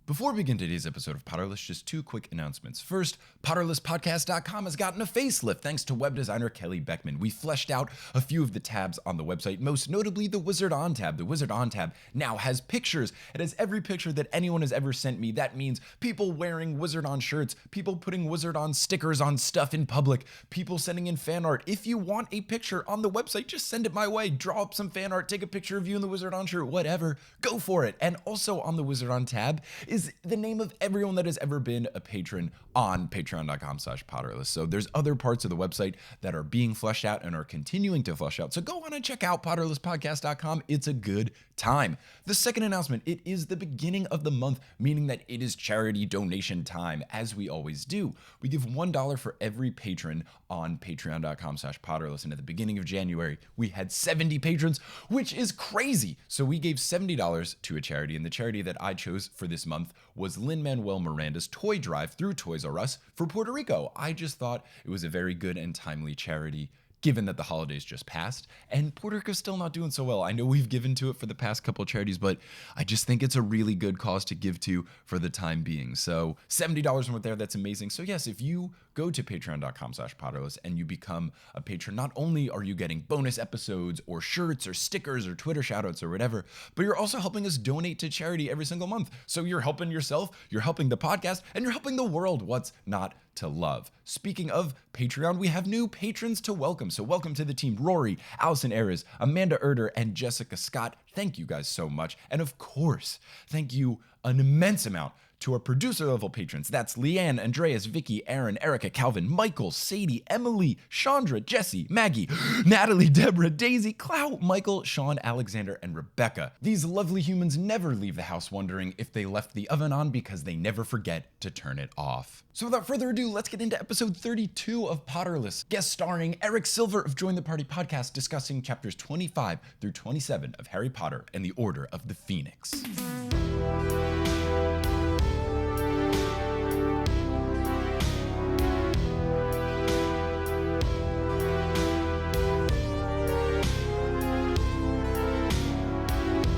Before we begin today's episode of Potterless, just two quick announcements. First, PotterlessPodcast.com has gotten a facelift thanks to web designer Kelly Beckman. We fleshed out a few of the tabs on the website, most notably the Wizard On tab. The Wizard On tab now has pictures. It has every picture that anyone has ever sent me. That means people wearing Wizard On shirts, people putting Wizard On stickers on stuff in public, people sending in fan art. If you want a picture on the website, just send it my way. Draw up some fan art, take a picture of you in the Wizard On shirt, whatever. Go for it. And also on the Wizard On tab is the name of everyone that has ever been a patron on patreon.com/Potterless. So there's other parts of the website that are being fleshed out and are continuing to flesh out. So go on and check out potterlesspodcast.com. It's a good time. The second announcement, it is the beginning of the month, meaning that it is charity donation time, as we always do. We give $1 for every patron on patreon.com/Potterless. And at the beginning of January, we had 70 patrons, which is crazy. So we gave $70 to a charity, and the charity that I chose for this month was Lin-Manuel Miranda's toy drive through Toys R Us for Puerto Rico. I just thought it was a very good and timely charity, given that the holidays just passed, and Puerto Rico's still not doing so well. I know we've given to it for the past couple of charities, but I just think it's a really good cause to give to for the time being. So $70 went there, that's amazing. So yes, if you go to patreon.com/Potterless and you become a patron, not only are you getting bonus episodes or shirts or stickers or Twitter shoutouts or whatever, but you're also helping us donate to charity every single month. So you're helping yourself, you're helping the podcast, and you're helping the world. What's not to love? Speaking of Patreon, we have new patrons to welcome. So welcome to the team, Rory, Allison Ayres, Amanda Erder, and Jessica Scott. Thank you guys so much. And of course, thank you an immense amount to our producer level patrons. That's Leanne, Andreas, Vicky, Aaron, Erica, Calvin, Michael, Sadie, Emily, Chandra, Jesse, Maggie, Natalie, Deborah, Daisy, Clout, Michael, Sean, Alexander, and Rebecca. These lovely humans never leave the house wondering if they left the oven on because they never forget to turn it off. So without further ado, let's get into episode 32 of Potterless, guest starring Eric Silver of Join the Party podcast, discussing chapters 25 through 27 of Harry Potter and the Order of the Phoenix.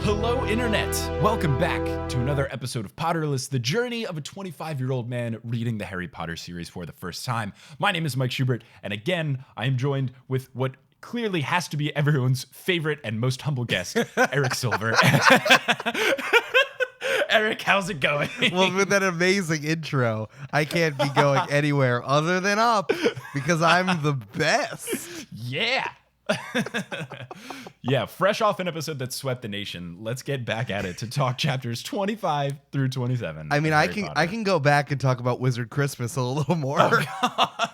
Hello, Internet! Welcome back to another episode of Potterless, the journey of a 25-year-old man reading the Harry Potter series for the first time. My name is Mike Schubert, and again, I am joined with what clearly has to be everyone's favorite and most humble guest, Eric Silver. Eric, how's it going? Well, with that amazing intro, I can't be going anywhere other than up because I'm the best. Yeah! Yeah, fresh off an episode that swept the nation, let's get back at it to talk chapters 25 through 27. I mean, I can go back and talk about Wizard Christmas a little more. Oh, God.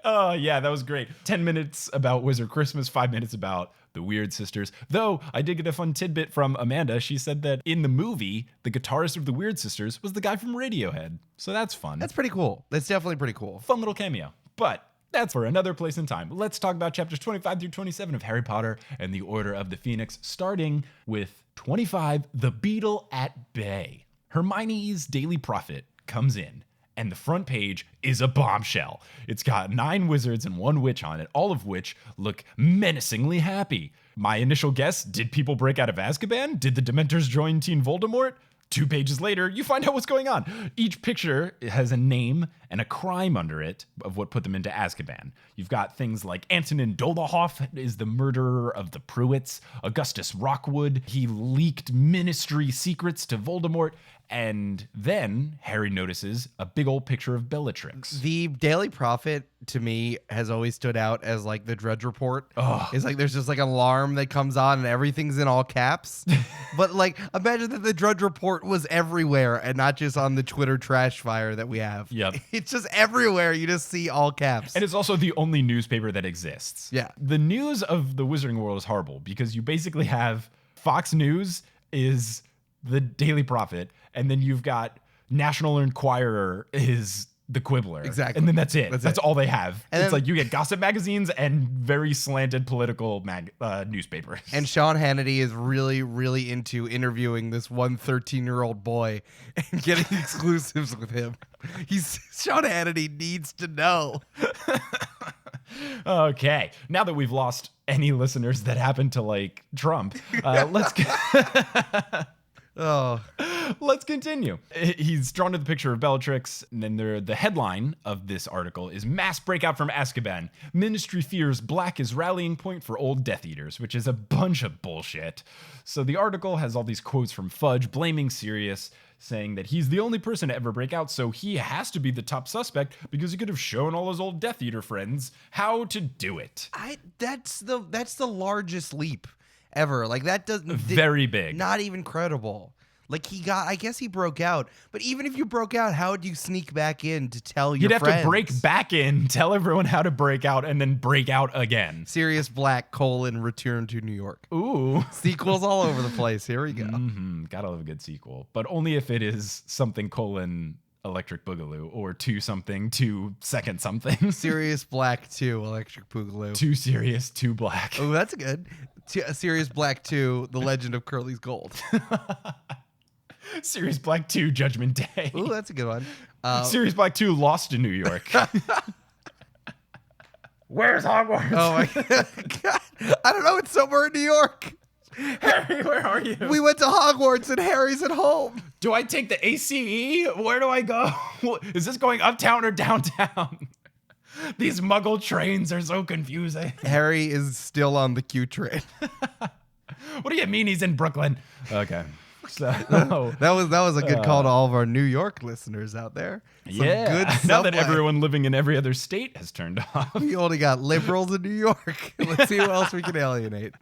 Oh, yeah, that was great. 10 minutes about Wizard Christmas, 5 minutes about the Weird Sisters. Though, I did get a fun tidbit from Amanda. She said that in the movie, the guitarist of the Weird Sisters was the guy from Radiohead. So that's fun. That's pretty cool. That's definitely pretty cool. Fun little cameo. But that's for another place and time. Let's talk about chapters 25 through 27 of Harry Potter and the Order of the Phoenix, starting with 25, The Beetle at Bay. Hermione's Daily Prophet comes in, and the front page is a bombshell. It's got 9 wizards and 1 witch on it, all of which look menacingly happy. My initial guess, did people break out of Azkaban? Did the Dementors join Team Voldemort? 2 pages later, you find out what's going on. Each picture has a name and a crime under it of what put them into Azkaban. You've got things like Antonin Dolohov is the murderer of the Pruitts, Augustus Rockwood, he leaked ministry secrets to Voldemort, and then Harry notices a big old picture of Bellatrix. The Daily Prophet, to me, has always stood out as like the Drudge Report. Oh. It's like there's just like an alarm that comes on and everything's in all caps. But like, imagine that the Drudge Report was everywhere and not just on the Twitter trash fire that we have. Yep. It's just everywhere. You just see all caps. And it's also the only newspaper that exists. Yeah. The news of the Wizarding World is horrible because you basically have Fox News is the Daily Prophet, and then you've got National Enquirer is the Quibbler. Exactly. And then that's it. That's all they have. And it's then, like you get gossip magazines and very slanted political newspapers. And Sean Hannity is really, really into interviewing this one 13-year-old boy and getting exclusives with him. Sean Hannity needs to know. Okay. Now that we've lost any listeners that happen to like Trump, let's get... Oh, Let's continue. He's drawn to the picture of Bellatrix, and then the headline of this article is Mass Breakout from Azkaban. Ministry fears black is rallying point for old Death Eaters, which is a bunch of bullshit. So the article has all these quotes from Fudge blaming Sirius, saying that he's the only person to ever break out, so he has to be the top suspect because he could have shown all his old Death Eater friends how to do it. that's the largest leap ever. Like that doesn't Very big. Not even credible. Like I guess he broke out. But even if you broke out, how would you sneak back in to tell your friends? You'd have to break back in, tell everyone how to break out, and then break out again. Sirius Black, Return to New York. Ooh. Sequels all over the place. Here we go. Gotta love a good sequel. But only if it is something : Electric Boogaloo, or 2 something, 2 second something. Sirius Black 2, Electric Boogaloo. 2 serious, 2 black. Oh, that's good. Sirius Black 2, The Legend of Curly's Gold. Sirius Black 2, Judgment Day. Ooh, that's a good one. Sirius Black 2, Lost in New York. Where's Hogwarts? Oh my God. I don't know. It's somewhere in New York. Harry, where are you? We went to Hogwarts and Harry's at home. Do I take the ACE? Where do I go? Is this going uptown or downtown? These muggle trains are so confusing. Harry is still on the Q train. What do you mean he's in Brooklyn? Okay. So that was a good call to all of our New York listeners out there. Some good now that subway. everyone living in every other state has turned off. We only got liberals in New York. Let's see who else we can alienate.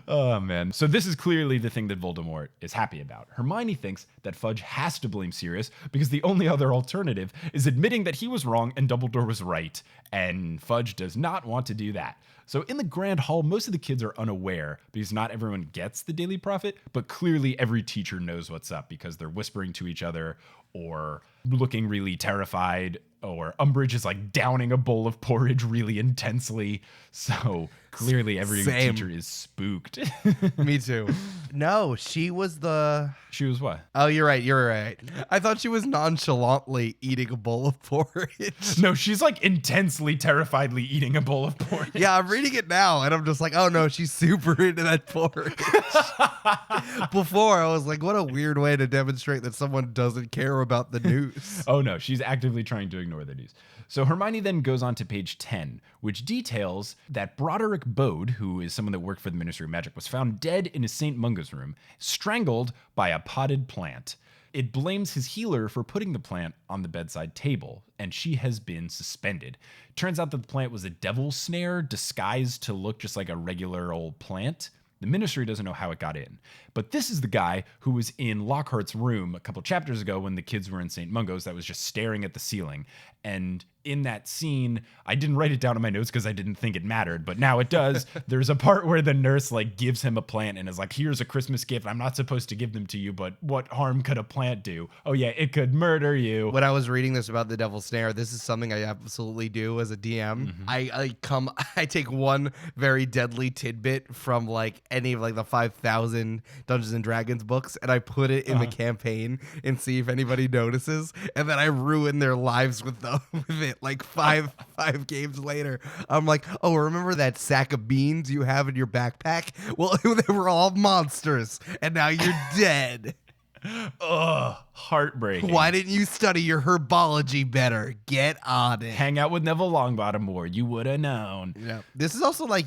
Oh, man. So this is clearly the thing that Voldemort is happy about. Hermione thinks that Fudge has to blame Sirius because the only other alternative is admitting that he was wrong and Dumbledore was right. And Fudge does not want to do that. So in the Grand Hall, most of the kids are unaware because not everyone gets the Daily Prophet, but clearly every teacher knows what's up because they're whispering to each other or looking really terrified, or Umbridge is like downing a bowl of porridge really intensely. So clearly every teacher is spooked. Me too. No, she was She was what? Oh, you're right. I thought she was nonchalantly eating a bowl of porridge. No, she's like intensely, terrifiedly eating a bowl of porridge. Yeah, I'm reading it now, and I'm just like, oh no, she's super into that porridge. Before, I was like, what a weird way to demonstrate that someone doesn't care about the news. Oh no, she's actively trying to ignore the news. So Hermione then goes on to page 10, which details that Broderick Bode, who is someone that worked for the Ministry of Magic, was found dead in his St. Mungo's room, strangled by a potted plant. It blames his healer for putting the plant on the bedside table, and she has been suspended. Turns out that the plant was a devil's snare disguised to look just like a regular old plant. The Ministry doesn't know how it got in. But this is the guy who was in Lockhart's room a couple chapters ago when the kids were in St. Mungo's that was just staring at the ceiling. And in that scene, I didn't write it down in my notes because I didn't think it mattered, but now it does. There's a part where the nurse like gives him a plant and is like, here's a Christmas gift. I'm not supposed to give them to you, but what harm could a plant do? Oh yeah, it could murder you. When I was reading this about the Devil's Snare, this is something I absolutely do as a DM. Mm-hmm. I take one very deadly tidbit from like any of like the 5,000 Dungeons and Dragons books, and I put it in the campaign and see if anybody notices, and then I ruin their lives with it. Like five games later, I'm like, oh, remember that sack of beans you have in your backpack? Well, they were all monsters, and now you're dead. Ugh, heartbreaking. Why didn't you study your herbology better? Get on it. Hang out with Neville Longbottom more. You would have known. Yeah. This is also like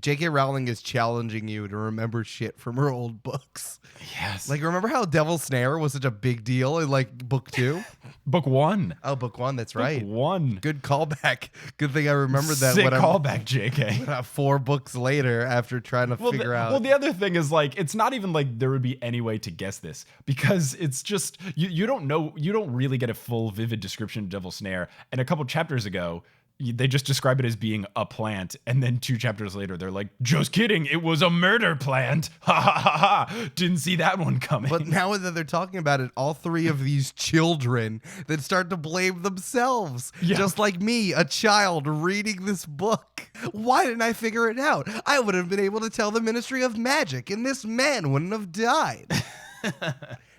J.K. Rowling is challenging you to remember shit from her old books. Yes. Like, remember how Devil's Snare was such a big deal in like book 2? Book 1. Oh, book 1. That's right. Book 1. Good callback. Good thing I remembered that. Sick callback, JK. 4 books later after trying to figure out. Well, the other thing is like, it's not even like there would be any way to guess this because it's just, you don't know, you don't really get a full vivid description of Devil's Snare. And a couple chapters ago, they just describe it as being a plant, and then 2 chapters later, they're like, just kidding, it was a murder plant. Ha ha ha ha. Didn't see that one coming. But now that they're talking about it, all 3 of these children that start to blame themselves. Yeah. Just like me, a child reading this book. Why didn't I figure it out? I would have been able to tell the Ministry of Magic, and this man wouldn't have died.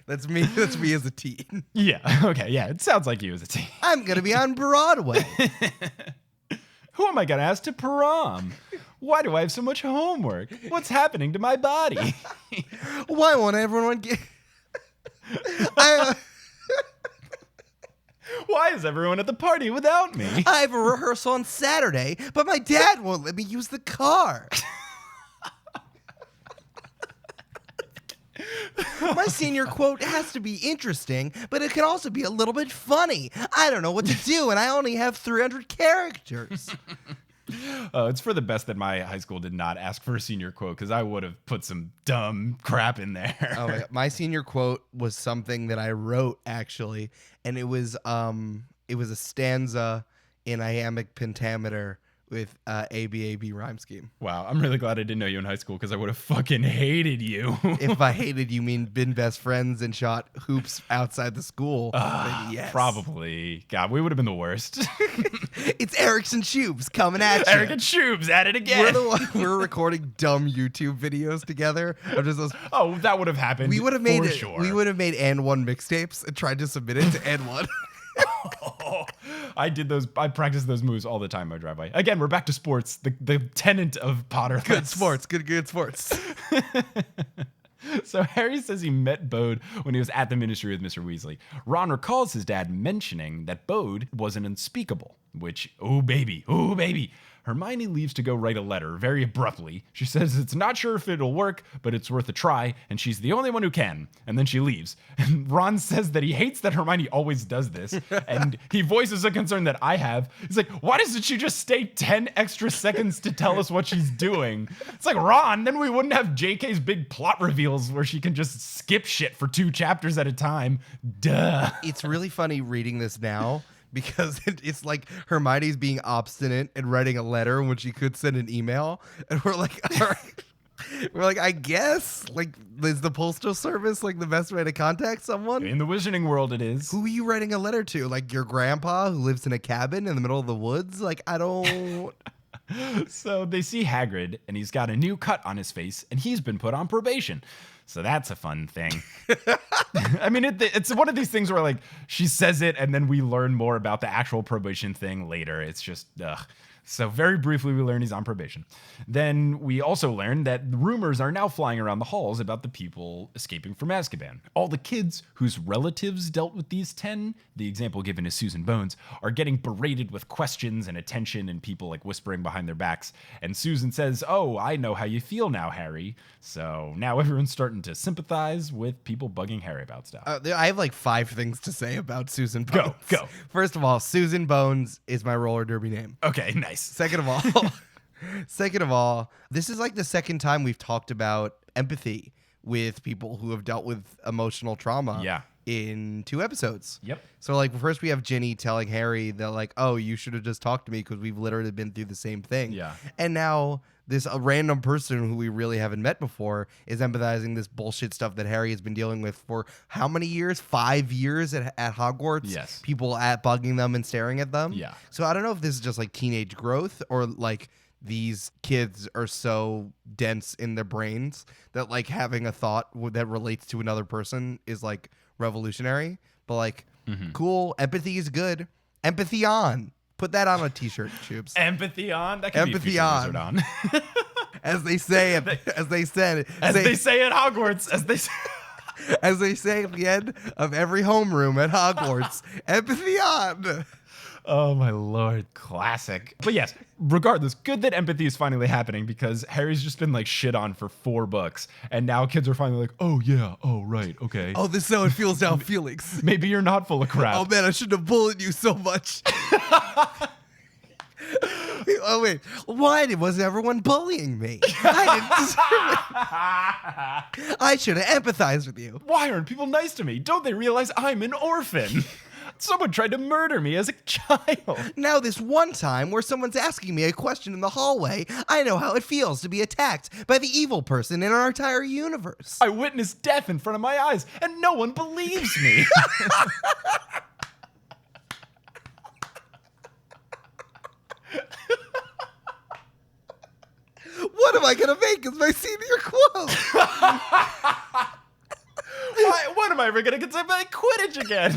That's me as a teen. Yeah, okay, yeah, it sounds like you as a teen. I'm going to be on Broadway. Who am I going to ask to prom? Why do I have so much homework? What's happening to my body? Why won't everyone get... I Why is everyone at the party without me? I have a rehearsal on Saturday, but my dad won't let me use the car. My senior quote has to be interesting, but it can also be a little bit funny. I don't know what to do, and I only have 300 characters. It's for the best that my high school did not ask for a senior quote, because I would have put some dumb crap in there. Oh my God. My senior quote was something that I wrote, actually, and it was a stanza in iambic pentameter with ABAB rhyme scheme. Wow, I'm really glad I didn't know you in high school, because I would have fucking hated you. If by hated you mean been best friends and shot hoops outside the school, then yes. Probably. God, we would have been the worst. It's Erickson Shoobs coming at you. Eric and Shoobs at it again. We're recording dumb YouTube videos together. Of just those, Oh, that would have happened. we would have made for it. sure. We would have made N1 mixtapes and tried to submit it to N1. I did those. I practiced those moves all the time in my driveway. Again, we're back to sports. The tenant of Potterless. Good sports. Good sports. So Harry says he met Bode when he was at the ministry with Mr. Weasley. Ron recalls his dad mentioning that Bode was an unspeakable, which, oh baby. Hermione leaves to go write a letter very abruptly. She says it's not sure if it'll work, but it's worth a try, and she's the only one who can. And then she leaves. And Ron says that he hates that Hermione always does this, and he voices a concern that I have. He's like, why doesn't she just stay 10 extra seconds to tell us what she's doing? It's like, Ron, then we wouldn't have JK's big plot reveals where she can just skip shit for 2 chapters at a time. Duh. It's really funny reading this now, because it's like Hermione's being obstinate and writing a letter when she could send an email. And we're like, all right. We're like, I guess, like, is the postal service like the best way to contact someone? In the wizarding world, it is. Who are you writing a letter to? Like your grandpa who lives in a cabin in the middle of the woods? Like, I don't... So they see Hagrid, and he's got a new cut on his face, and he's been put on probation. So that's a fun thing. I mean, it's one of these things where, like, she says it, and then we learn more about the actual probation thing later. It's just, ugh. So very briefly, we learn he's on probation. Then we also learn that rumors are now flying around the halls about the people escaping from Azkaban. All the kids whose relatives dealt with these 10, the example given is Susan Bones, are getting berated with questions and attention and people like whispering behind their backs. And Susan says, oh, I know how you feel now, Harry. So now everyone's starting to sympathize with people bugging Harry about stuff. I have like 5 things to say about Susan Bones. Go. First of all, Susan Bones is my roller derby name. Okay, nice. Second of all, this is like the second time we've talked about empathy with people who have dealt with emotional trauma in 2 episodes. Yep. So like first we have Ginny telling Harry that like, oh, you should have just talked to me because we've literally been through the same thing. Yeah. And now this a random person who we really haven't met before is empathizing this bullshit stuff that Harry has been dealing with for how many years? 5 years at Hogwarts? Yes. People bugging them and staring at them? Yeah. So I don't know if this is just like teenage growth or like these kids are so dense in their brains that like having a thought that relates to another person is like revolutionary. But like, cool. Empathy is good. Empathy on. Put that on a t-shirt, Tubes. Empathy on? That can Empathy be a on. Wizard on. As they say at Hogwarts, as they say at the end of every homeroom at Hogwarts, empathy on. Oh my lord, classic. But yes, regardless, good that empathy is finally happening because Harry's just been like shit on for 4 books, and now kids are finally like, oh yeah, oh right, okay. Oh, this is how it feels now, Felix. Maybe you're not full of crap. Oh man, I shouldn't have bullied you so much. Oh wait, why was everyone bullying me? I didn't deserve it. I should have empathized with you. Why aren't people nice to me? Don't they realize I'm an orphan? Someone tried to murder me as a child. Now this one time where someone's asking me a question in the hallway, I know how it feels to be attacked by the evil person in our entire universe. I witnessed death in front of my eyes, and no one believes me. What am I going to make as my senior quote? When am I ever going to get to play Quidditch again?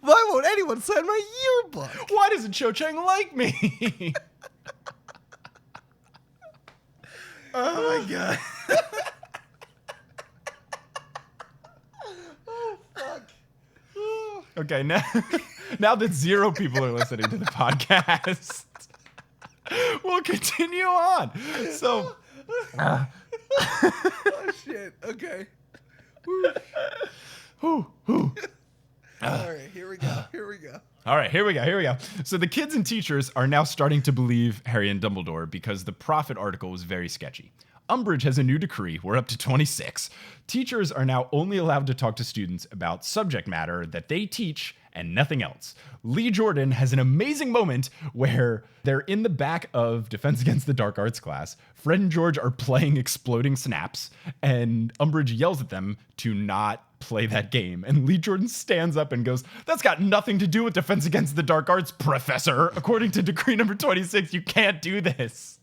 Why won't anyone sign my yearbook? Why doesn't Cho Chang like me? Oh my god. Okay, now that 0 people are listening to the podcast, we'll continue on. So, Oh shit. Okay. All right, here we go. All right, here we go. So the kids and teachers are now starting to believe Harry and Dumbledore because the Prophet article was very sketchy. Umbridge has a new decree. We're up to 26. Teachers are now only allowed to talk to students about subject matter that they teach and nothing else. Lee Jordan has an amazing moment where they're in the back of Defense Against the Dark Arts class. Fred and George are playing Exploding Snaps, and Umbridge yells at them to not play that game. And Lee Jordan stands up and goes, "That's got nothing to do with Defense Against the Dark Arts, Professor. According to decree number 26, you can't do this."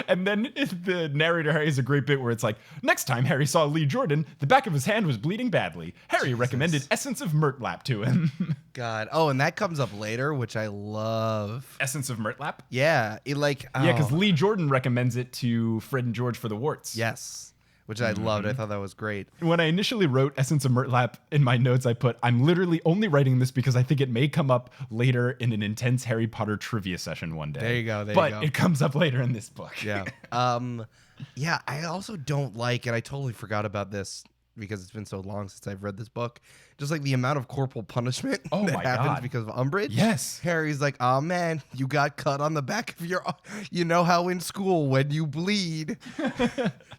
And then the narrator has a great bit where it's like, next time Harry saw Lee Jordan, the back of his hand was bleeding badly. Harry recommended Essence of Murtlap to him. God. Oh, and that comes up later, which I love. Essence of Murtlap? Yeah. Yeah, because Lee Jordan recommends it to Fred and George for the warts. Yes. Which I loved. I thought that was great. When I initially wrote Essence of Murtlap in my notes, I put, I'm literally only writing this because I think it may come up later in an intense Harry Potter trivia session one day. There you go. But it comes up later in this book. Yeah. Yeah, I also don't like, and I totally forgot about this because it's been so long since I've read this book, just like the amount of corporal punishment that happens because of Umbridge. Yes. Harry's like, oh man, you got cut on the back of your, you know how in school when you bleed,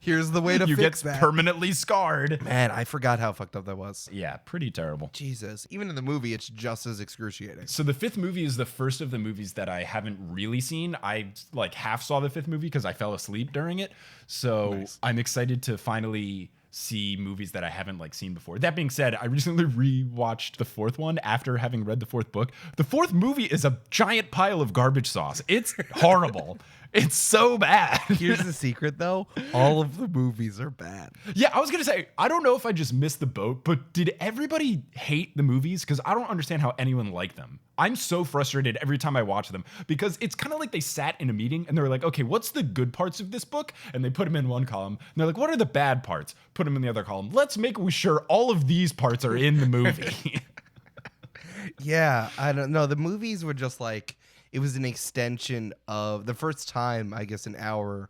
here's the way to fix that. You get permanently scarred. Man, I forgot how fucked up that was. Yeah, pretty terrible. Jesus. Even in the movie, it's just as excruciating. So the 5th movie is the first of the movies that I haven't really seen. I like half saw the 5th movie because I fell asleep during it. So nice. I'm excited to finally see movies that I haven't like seen before. That being said, I recently rewatched the 4th one after having read the 4th book. The 4th movie is a giant pile of garbage sauce. It's horrible. It's so bad. Here's the secret, though. All of the movies are bad. Yeah, I was going to say, I don't know if I just missed the boat, but did everybody hate the movies? Because I don't understand how anyone liked them. I'm so frustrated every time I watch them because it's kind of like they sat in a meeting and they were like, okay, what's the good parts of this book? And they put them in one column. And they're like, what are the bad parts? Put them in the other column. Let's make sure all of these parts are in the movie. Yeah, I don't know. The movies were just like, it was an extension of the first time, I guess, in our,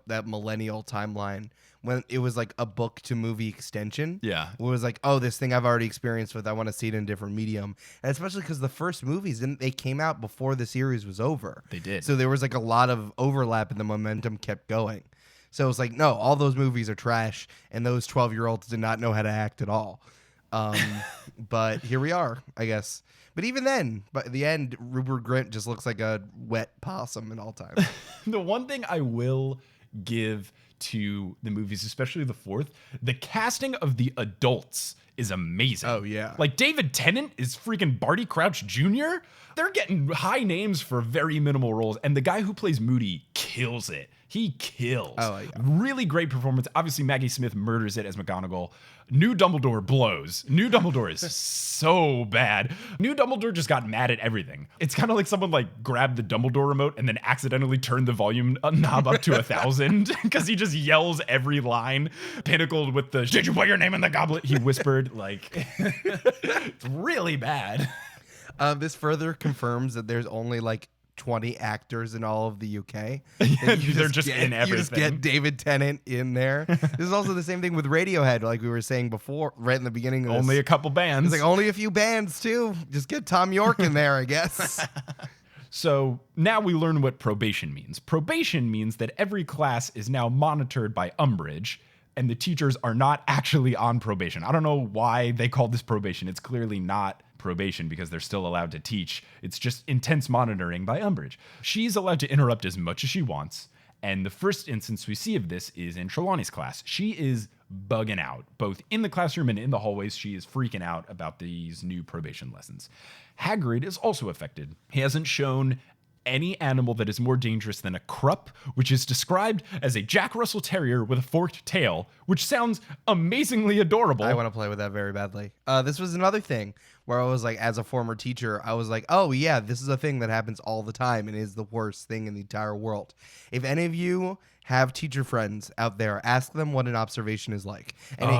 that millennial timeline when it was like a book to movie extension. Yeah. It was like, oh, this thing I've already experienced with, I want to see it in a different medium. And especially because the first movies, they came out before the series was over. They did. So there was like a lot of overlap and the momentum kept going. So it was like, no, all those movies are trash and those 12-year-olds did not know how to act at all. But here we are, I guess. But even then, by the end, Rupert Grint just looks like a wet possum in all time. The one thing I will give to the movies, especially the 4th, the casting of the adults is amazing. Oh, yeah. Like David Tennant is freaking Barty Crouch Jr. They're getting high names for very minimal roles. And the guy who plays Moody kills it. He kills. Oh, yeah. Really great performance. Obviously, Maggie Smith murders it as McGonagall. New Dumbledore blows. New Dumbledore is so bad. New Dumbledore just got mad at everything. It's kind of like someone like grabbed the Dumbledore remote and then accidentally turned the volume knob up to 1,000 because he just yells every line. Pinnacled with the, "Did you put your name in the goblet?" He whispered. Like, it's really bad. This further confirms that there's only like 20 actors in all of the UK. Yeah, they're just in everything. You just get David Tennant in there. This is also the same thing with Radiohead, like we were saying before, right in the beginning. Only a couple bands. It's like only a few bands too. Just get Tom York in there, I guess. So now we learn what probation means. Probation means that every class is now monitored by Umbridge, and the teachers are not actually on probation. I don't know why they called this probation. It's clearly not probation because they're still allowed to teach. It's just intense monitoring by Umbridge. She's allowed to interrupt as much as she wants. And the first instance we see of this is in Trelawney's class. She is bugging out, both in the classroom and in the hallways. She is freaking out about these new probation lessons. Hagrid is also affected. He hasn't shown any animal that is more dangerous than a krupp, which is described as a Jack Russell Terrier with a forked tail, which sounds amazingly adorable. I want to play with that very badly. This was another thing where I was like, as a former teacher, I was like, oh yeah, this is a thing that happens all the time and is the worst thing in the entire world. If any of you have teacher friends out there, ask them what an observation is like. And,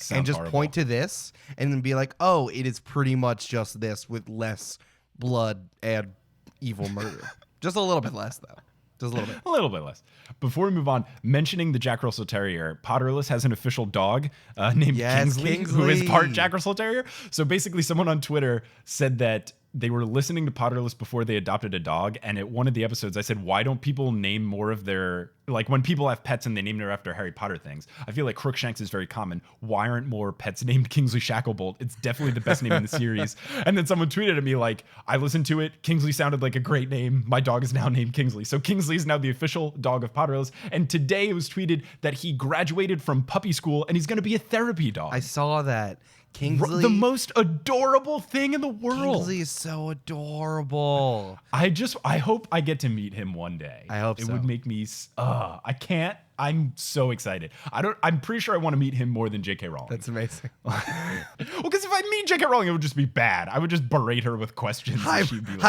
and just horrible. point to this and then be like, oh, it is pretty much just this with less blood and evil murder. Just a little bit less, though. Just a little bit. A little bit less. Before we move on, mentioning the Jack Russell Terrier, Potterless has an official dog named Kingsley, who is part Jack Russell Terrier. So basically, someone on Twitter said that they were listening to Potterless before they adopted a dog. And at one of the episodes, I said, why don't people name more of their, like when people have pets and they name them after Harry Potter things? I feel like Crookshanks is very common. Why aren't more pets named Kingsley Shacklebolt? It's definitely the best name in the series. And then someone tweeted at me like, I listened to it. Kingsley sounded like a great name. My dog is now named Kingsley. So Kingsley is now the official dog of Potterless. And today it was tweeted that he graduated from puppy school and he's going to be a therapy dog. I saw that. Kingsley, the most adorable thing in the world. Kingsley is so adorable. I hope I get to meet him one day. I hope it so. would make me. I can't. I'm so excited. I'm pretty sure I want to meet him more than J.K. Rowling. That's amazing. Well, because if I meet J.K. Rowling, it would just be bad. I would just berate her with questions. Hi,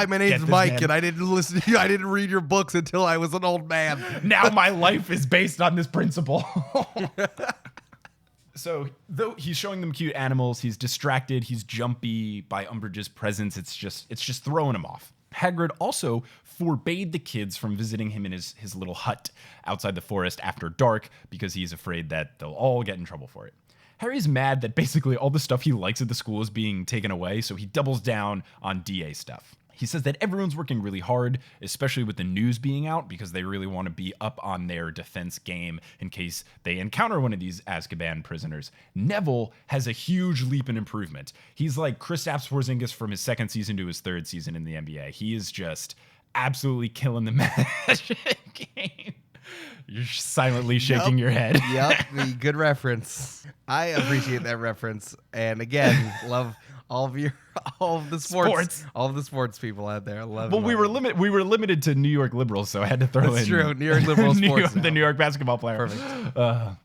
my name's Mike, and I didn't listen to you. I didn't read your books until I was an old man. Now my life is based on this principle. So, though he's showing them cute animals, he's distracted, he's jumpy by Umbridge's presence. It's just throwing him off. Hagrid also forbade the kids from visiting him in his little hut outside the forest after dark because he's afraid that they'll all get in trouble for it. Harry's mad that basically all the stuff he likes at the school is being taken away, so he doubles down on DA stuff. He says that everyone's working really hard, especially with the news being out, because they really want to be up on their defense game in case they encounter one of these Azkaban prisoners. Neville has a huge leap in improvement. He's like Kristaps Porzingis from his second season to his third season in the NBA. He is just absolutely killing the Magic game. You're silently shaking your head. Yep, good reference. I appreciate that reference. And again, love all of the sports people out there. I love. Well, we were limited to New York liberals, so I had to throw in. That's true. New York liberal sports. The New York basketball player. Perfect.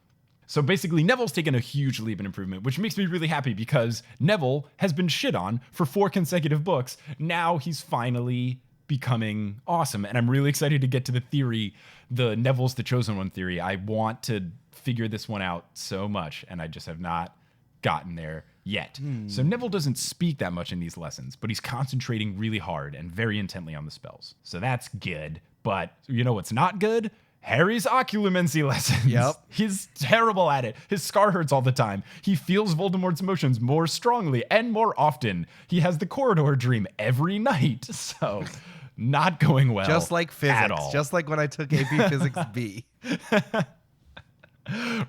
So basically, Neville's taken a huge leap in improvement, which makes me really happy because Neville has been shit on for 4 consecutive books. Now he's finally becoming awesome, and I'm really excited to get to the theory, the Neville's the chosen one theory. I want to figure this one out so much, and I just have not gotten there yet. So Neville doesn't speak that much in these lessons, but he's concentrating really hard and very intently on the spells. So that's good, but you know what's not good? Harry's occlumency lessons. Yep. He's terrible at it. His scar hurts all the time. He feels Voldemort's emotions more strongly and more often. He has the corridor dream every night. So not going well. Just like physics. At all. Just like when I took AP Physics B.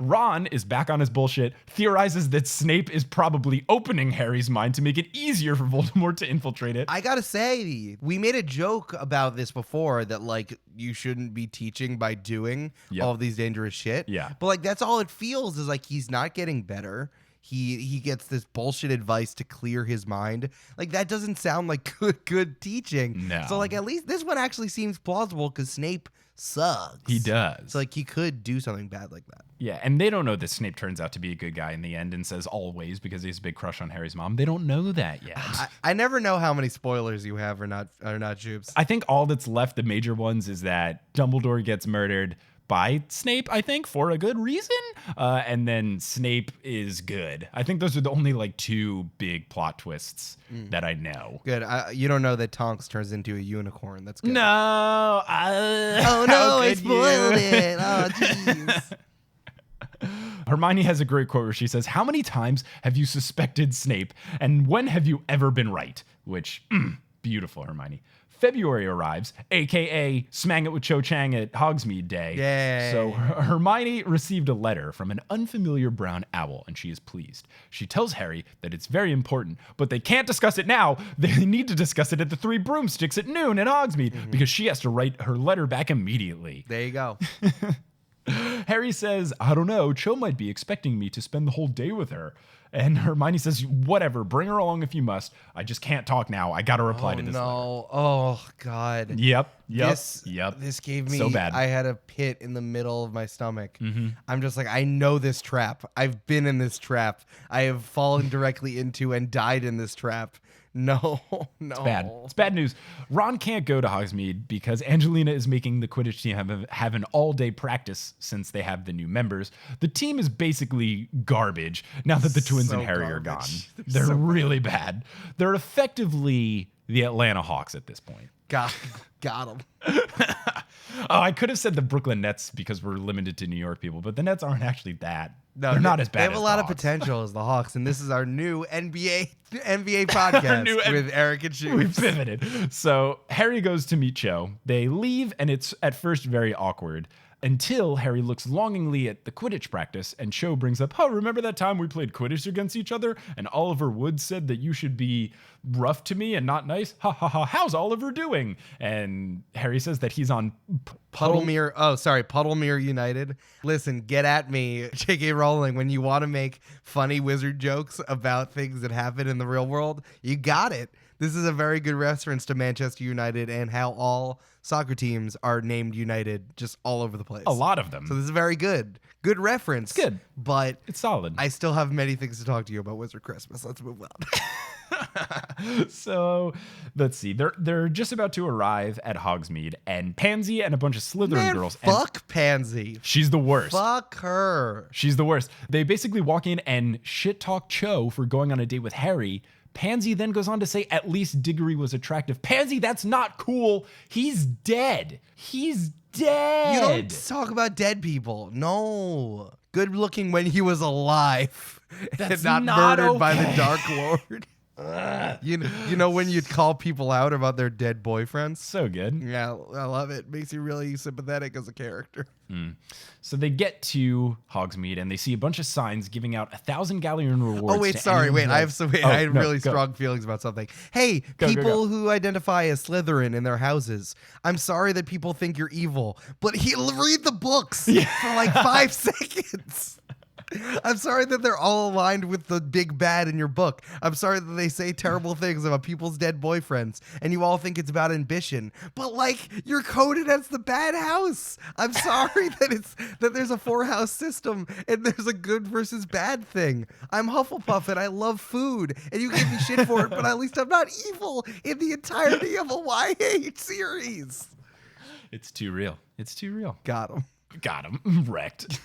Ron is back on his bullshit, theorizes that Snape is probably opening Harry's mind to make it easier for Voldemort to infiltrate it. I gotta say, we made a joke about this before that, like, you shouldn't be teaching by doing all of these dangerous shit. Yeah. But, like, that's all it feels is like he's not getting better. He gets this bullshit advice to clear his mind. Like, that doesn't sound like good teaching. No. So, like, at least this one actually seems plausible because Snape sucks. He does. So, like, he could do something bad like that. Yeah, and they don't know that Snape turns out to be a good guy in the end and says always because he has a big crush on Harry's mom. They don't know that yet. I never know how many spoilers you have or not, Jubes. I think all that's left, the major ones, is that Dumbledore gets murdered by Snape, I think, for a good reason. And then Snape is good. I think those are the only like 2 big plot twists that I know. Good. You don't know that Tonks turns into a unicorn. That's good. No. Oh, no, I spoiled it. Oh, jeez. Hermione has a great quote where she says, "How many times have you suspected Snape, and when have you ever been right?" Which, beautiful, Hermione. February arrives, a.k.a. Smang It with Cho Chang at Hogsmeade Day. Yay. So Hermione received a letter from an unfamiliar brown owl, and she is pleased. She tells Harry that it's very important, but they can't discuss it now. They need to discuss it at the 3 Broomsticks at noon at Hogsmeade, because she has to write her letter back immediately. There you go. Harry says, I don't know, Cho might be expecting me to spend the whole day with her. And Hermione says, whatever, bring her along if you must. I just can't talk now. I got to reply to this letter. Oh, God. Yep. This gave me, so bad. I had a pit in the middle of my stomach. I'm just like, I know this trap. I've been in this trap. I have fallen directly into and died in this trap. No. It's bad news. Ron can't go to Hogsmeade because Angelina is making the Quidditch team have an all-day practice since they have the new members. The team is basically garbage now that the twins and Harry are gone. They're so really bad. They're effectively the Atlanta Hawks at this point. Got them. I could have said the Brooklyn Nets because we're limited to New York people, but the Nets aren't actually that. No, they're not as bad. They have as a lot the of Hawks. potential as the Hawks, and this is our new NBA podcast with Eric and Shoes. We pivoted. So Harry goes to meet Cho. They leave, and it's at first very awkward until Harry looks longingly at the Quidditch practice, and Cho brings up, oh, remember that time we played Quidditch against each other, and Oliver Wood said that you should be rough to me and not nice? Ha ha ha, how's Oliver doing? And Harry says that he's on Puddlemere United. Listen, get at me, J.K. Rowling, when you want to make funny wizard jokes about things that happen in the real world, you got it. This is a very good reference to Manchester United and how all soccer teams are named United just all over the place. A lot of them. So this is very good. Good reference. It's good. But it's solid. I still have many things to talk to you about Wizard Christmas. Let's move on. So let's see. They're just about to arrive at Hogsmeade, and Pansy and a bunch of Slytherin girls. Fuck Pansy. She's the worst. Fuck her. She's the worst. They basically walk in and shit talk Cho for going on a date with Harry. Pansy then goes on to say at least Diggory was attractive. Pansy, that's not cool. He's dead. He's dead. You don't talk about dead people. No. Good looking when he was alive. That's and not murdered okay. by the Dark Lord. You know when you'd call people out about their dead boyfriends? So good. Yeah, I love it. Makes you really sympathetic as a character. So they get to Hogsmeade and they see a bunch of signs giving out 1,000 galleon rewards. Oh wait, sorry. Wait, I have really strong feelings about something. Hey, people who identify as Slytherin in their houses. I'm sorry that people think you're evil, but read the books for like 5 seconds. I'm sorry that they're all aligned with the big bad in your book. I'm sorry that they say terrible things about people's dead boyfriends and you all think it's about ambition. But like, you're coded as the bad house. I'm sorry that there's a 4-house system and there's a good versus bad thing. I'm Hufflepuff and I love food and you give me shit for it, but at least I'm not evil in the entirety of a YA series. It's too real. It's too real. Got him. Wrecked.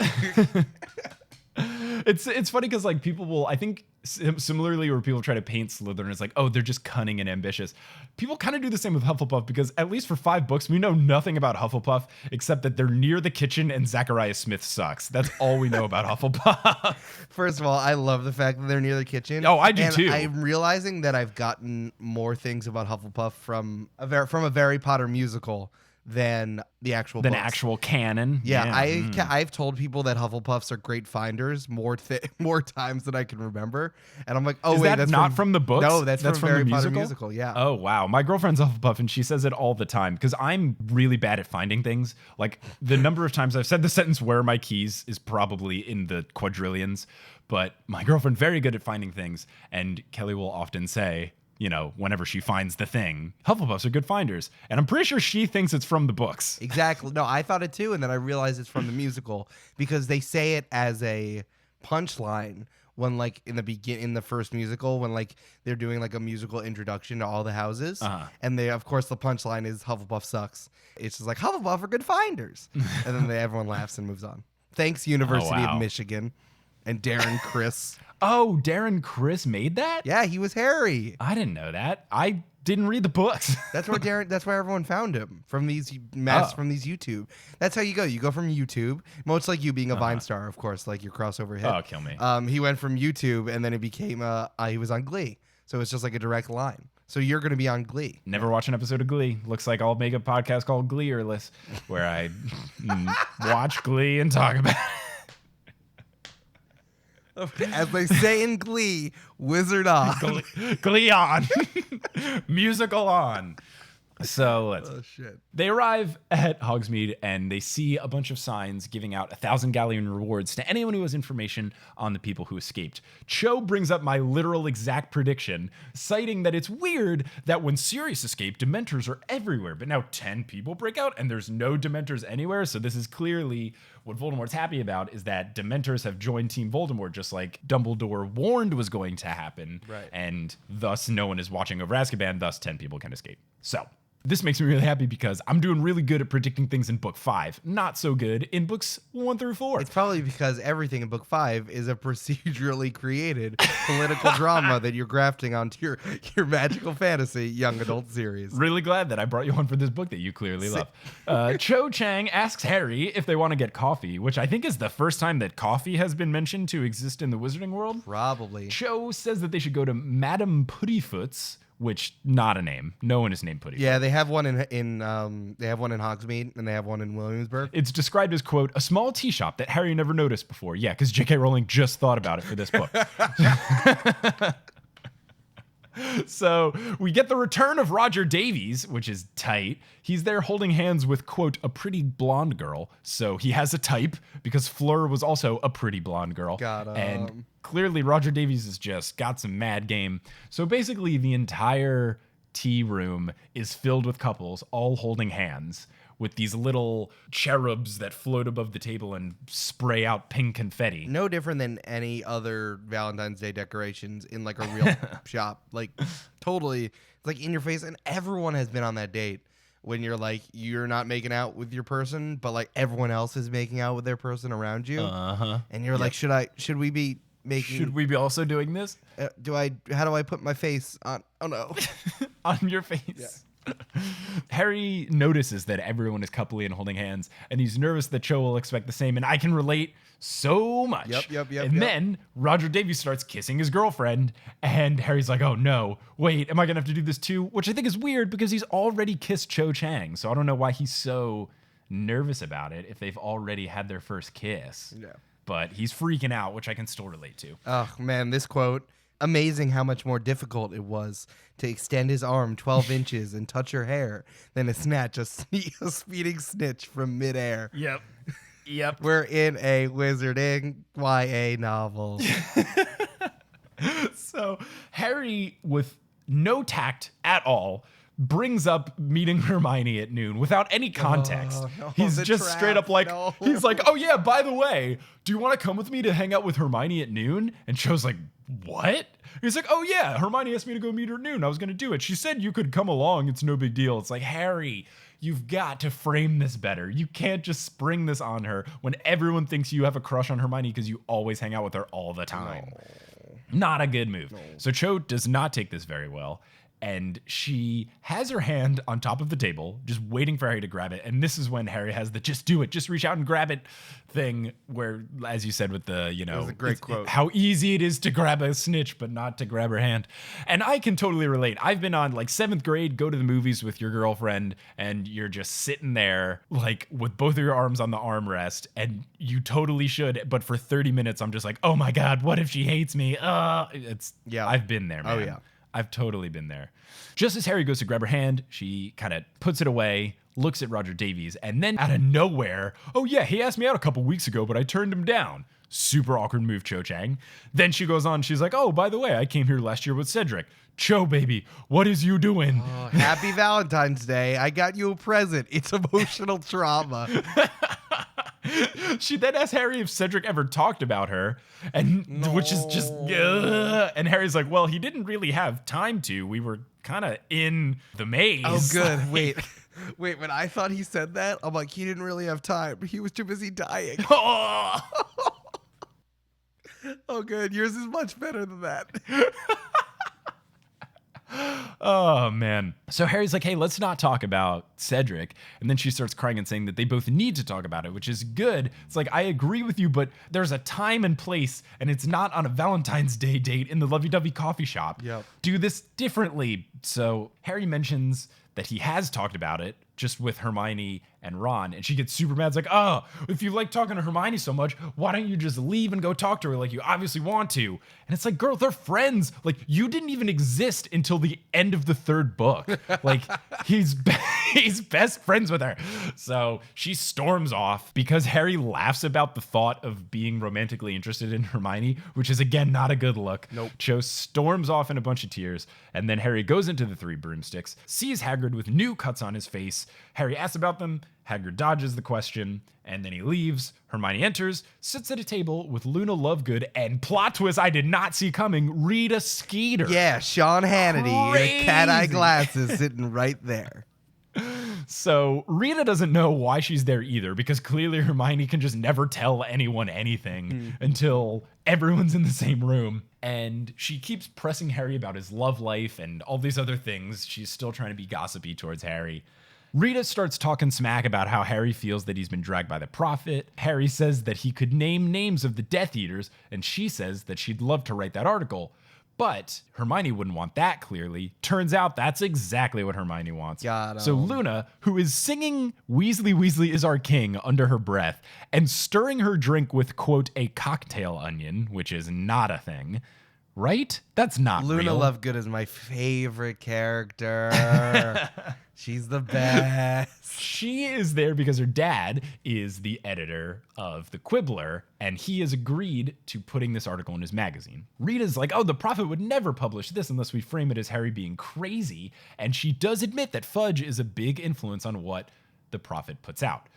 It's funny because like people will, I think similarly where people try to paint Slytherin as like, oh, they're just cunning and ambitious. People kind of do the same with Hufflepuff because at least for 5 books, we know nothing about Hufflepuff except that they're near the kitchen and Zachariah Smith sucks. That's all we know about Hufflepuff. First of all, I love the fact that they're near the kitchen. Oh, I do too. I'm realizing that I've gotten more things about Hufflepuff from a Harry Potter musical than the actual books. Actual canon. Yeah. I've told people that Hufflepuffs are great finders more times than I can remember, and I'm like, oh, is wait, that's not from the books? No, that's from Harry the Potter musical. Yeah. Oh wow, my girlfriend's Hufflepuff, and she says it all the time because I'm really bad at finding things. Like the number of times I've said the sentence "Where are my keys?" is probably in the quadrillions, but my girlfriend very good at finding things, and Kelly will often say, you know, whenever she finds the thing, Hufflepuffs are good finders. And I'm pretty sure she thinks it's from the books. Exactly. No, I thought it too. And then I realized it's from the musical because they say it as a punchline when like in the first musical, when like they're doing like a musical introduction to all the houses. And they, of course, the punchline is Hufflepuff sucks. It's just like Hufflepuff are good finders. And then everyone laughs and moves on. Thanks, University of Michigan and Darren Criss. Oh, Darren Criss made that? Yeah, he was Harry. I didn't know that. I didn't read the books. That's where everyone found him from these YouTube. That's how you go. You go from YouTube, much like you being a Vine star, of course, like your crossover hit. Oh, kill me. He went from YouTube and then it became he was on Glee. So it's just like a direct line. So you're going to be on Glee. Never watch an episode of Glee. Looks like I'll make a podcast called Glee-erless where I watch Glee and talk about it. As they say in Glee, wizard on. Glee on. Musical on. So Oh shit. they arrive at Hogsmeade and they see a bunch of signs giving out 1,000 galleon rewards to anyone who has information on the people who escaped. Cho brings up my literal exact prediction, citing that it's weird that when Sirius escaped, Dementors are everywhere, but now 10 people break out and there's no Dementors anywhere. So this is clearly what Voldemort's happy about, is that Dementors have joined Team Voldemort, just like Dumbledore warned was going to happen. Right. And thus no one is watching over Azkaban, thus 10 people can escape. So this makes me really happy because I'm doing really good at predicting things in book 5, not so good in books 1 through 4. It's probably because everything in book 5 is a procedurally created political drama that you're grafting onto your magical fantasy young adult series. Really glad that I brought you on for this book that you clearly love. Cho Chang asks Harry if they want to get coffee, which I think is the first time that coffee has been mentioned to exist in the Wizarding world. Probably. Cho says that they should go to Madame Puttyfoot's, which not a name. No one is named Puttyfoot. Yeah, they have one in they have one in Hogsmeade and they have one in Williamsburg. It's described as, quote, a small tea shop that Harry never noticed before. Yeah, because J.K. Rowling just thought about it for this book. So we get the return of Roger Davies, which is tight. He's there holding hands with, quote, a pretty blonde girl. So he has a type because Fleur was also a pretty blonde girl. Got 'em. And clearly Roger Davies has just got some mad game. So basically the entire tea room is filled with couples all holding hands with these little cherubs that float above the table and spray out pink confetti. No different than any other Valentine's Day decorations in like a real shop. Like totally like in your face. And everyone has been on that date when you're like, you're not making out with your person, but like everyone else is making out with their person around you. And you're like, should we be making, should we be also doing this? how do I put my face on? Oh no. On your face. Yeah. Harry notices that everyone is coupley and holding hands, and he's nervous that Cho will expect the same, and I can relate so much. Yep. And then Roger Davies starts kissing his girlfriend, and Harry's like, oh no, wait, am I gonna have to do this too? Which I think is weird because he's already kissed Cho Chang, so I don't know why he's so nervous about it if they've already had their first kiss. Yeah. But he's freaking out, which I can still relate to. Oh man, this quote. Amazing how much more difficult it was to extend his arm 12 inches and touch her hair than to snatch a speeding snitch from midair. Yep. We're in a wizarding YA novel. So Harry, with no tact at all, brings up meeting Hermione at noon without any context. No, he's the just trap, straight up like, no. he's like, oh yeah, by the way, do you want to come with me to hang out with Hermione at noon? And Cho's like, what? He's like, oh yeah, Hermione asked me to go meet her at noon. I was going to do it. She said you could come along. It's no big deal. It's like, Harry, you've got to frame this better. You can't just spring this on her when everyone thinks you have a crush on Hermione because you always hang out with her all the time. No. Not a good move. No. So Cho does not take this very well. And she has her hand on top of the table, just waiting for Harry to grab it. And this is when Harry has the just do it, just reach out and grab it thing where, as you said with the, you know, that was a great quote. How easy it is to grab a snitch, but not to grab her hand. And I can totally relate. I've been on like 7th grade, go to the movies with your girlfriend and you're just sitting there like with both of your arms on the armrest and you totally should. But for 30 minutes, I'm just like, oh my God, what if she hates me? I've been there, man. Oh yeah. I've totally been there. Just as Harry goes to grab her hand, she kind of puts it away, looks at Roger Davies, and then out of nowhere, oh yeah, he asked me out a couple weeks ago, but I turned him down. Super awkward move, Cho Chang. Then she goes on, she's like, oh, by the way, I came here last year with Cedric. Cho, baby, what is you doing? Oh, happy Valentine's Day. I got you a present. It's emotional trauma. She then asks Harry if Cedric ever talked about her, and which is just, and Harry's like, well, he didn't really have time to. We were kind of in the maze. Oh, good. Wait, when I thought he said that, I'm like, he didn't really have time. He was too busy dying. Oh, good. Yours is much better than that. Oh, man. So Harry's like, hey, let's not talk about Cedric. And then she starts crying and saying that they both need to talk about it, which is good. It's like, I agree with you, but there's a time and place, and it's not on a Valentine's Day date in the lovey-dovey coffee shop. Yep. Do this differently. So Harry mentions that he has talked about it just with Hermione and Ron, and she gets super mad. It's like, oh, if you like talking to Hermione so much, why don't you just leave and go talk to her like you obviously want to? And it's like, girl, they're friends. Like, you didn't even exist until the end of the third book. Like, he's best friends with her. So she storms off because Harry laughs about the thought of being romantically interested in Hermione, which is, again, not a good look. Nope. Cho storms off in a bunch of tears, and then Harry goes into the Three Broomsticks, sees Hagrid with new cuts on his face. Harry asks about them. Hagrid dodges the question, and then he leaves. Hermione enters, sits at a table with Luna Lovegood, and plot twist I did not see coming, Rita Skeeter. Yeah, Sean Hannity Crazy. in cat-eye glasses sitting right there. So Rita doesn't know why she's there either, because clearly Hermione can just never tell anyone anything until everyone's in the same room. And she keeps pressing Harry about his love life and all these other things. She's still trying to be gossipy towards Harry. Rita starts talking smack about how Harry feels that he's been dragged by the Prophet. Harry says that he could name names of the Death Eaters, and she says that she'd love to write that article. But Hermione wouldn't want that, clearly. Turns out that's exactly what Hermione wants. So Luna, who is singing Weasley, Weasley is our king under her breath and stirring her drink with, quote, a cocktail onion, which is not a thing, right? That's not Luna real. Lovegood is my favorite character. She's the best. She is there because her dad is the editor of The Quibbler, and he has agreed to putting this article in his magazine. Rita's like, oh, the Prophet would never publish this unless we frame it as Harry being crazy, and she does admit that fudge is a big influence on what the Prophet puts out.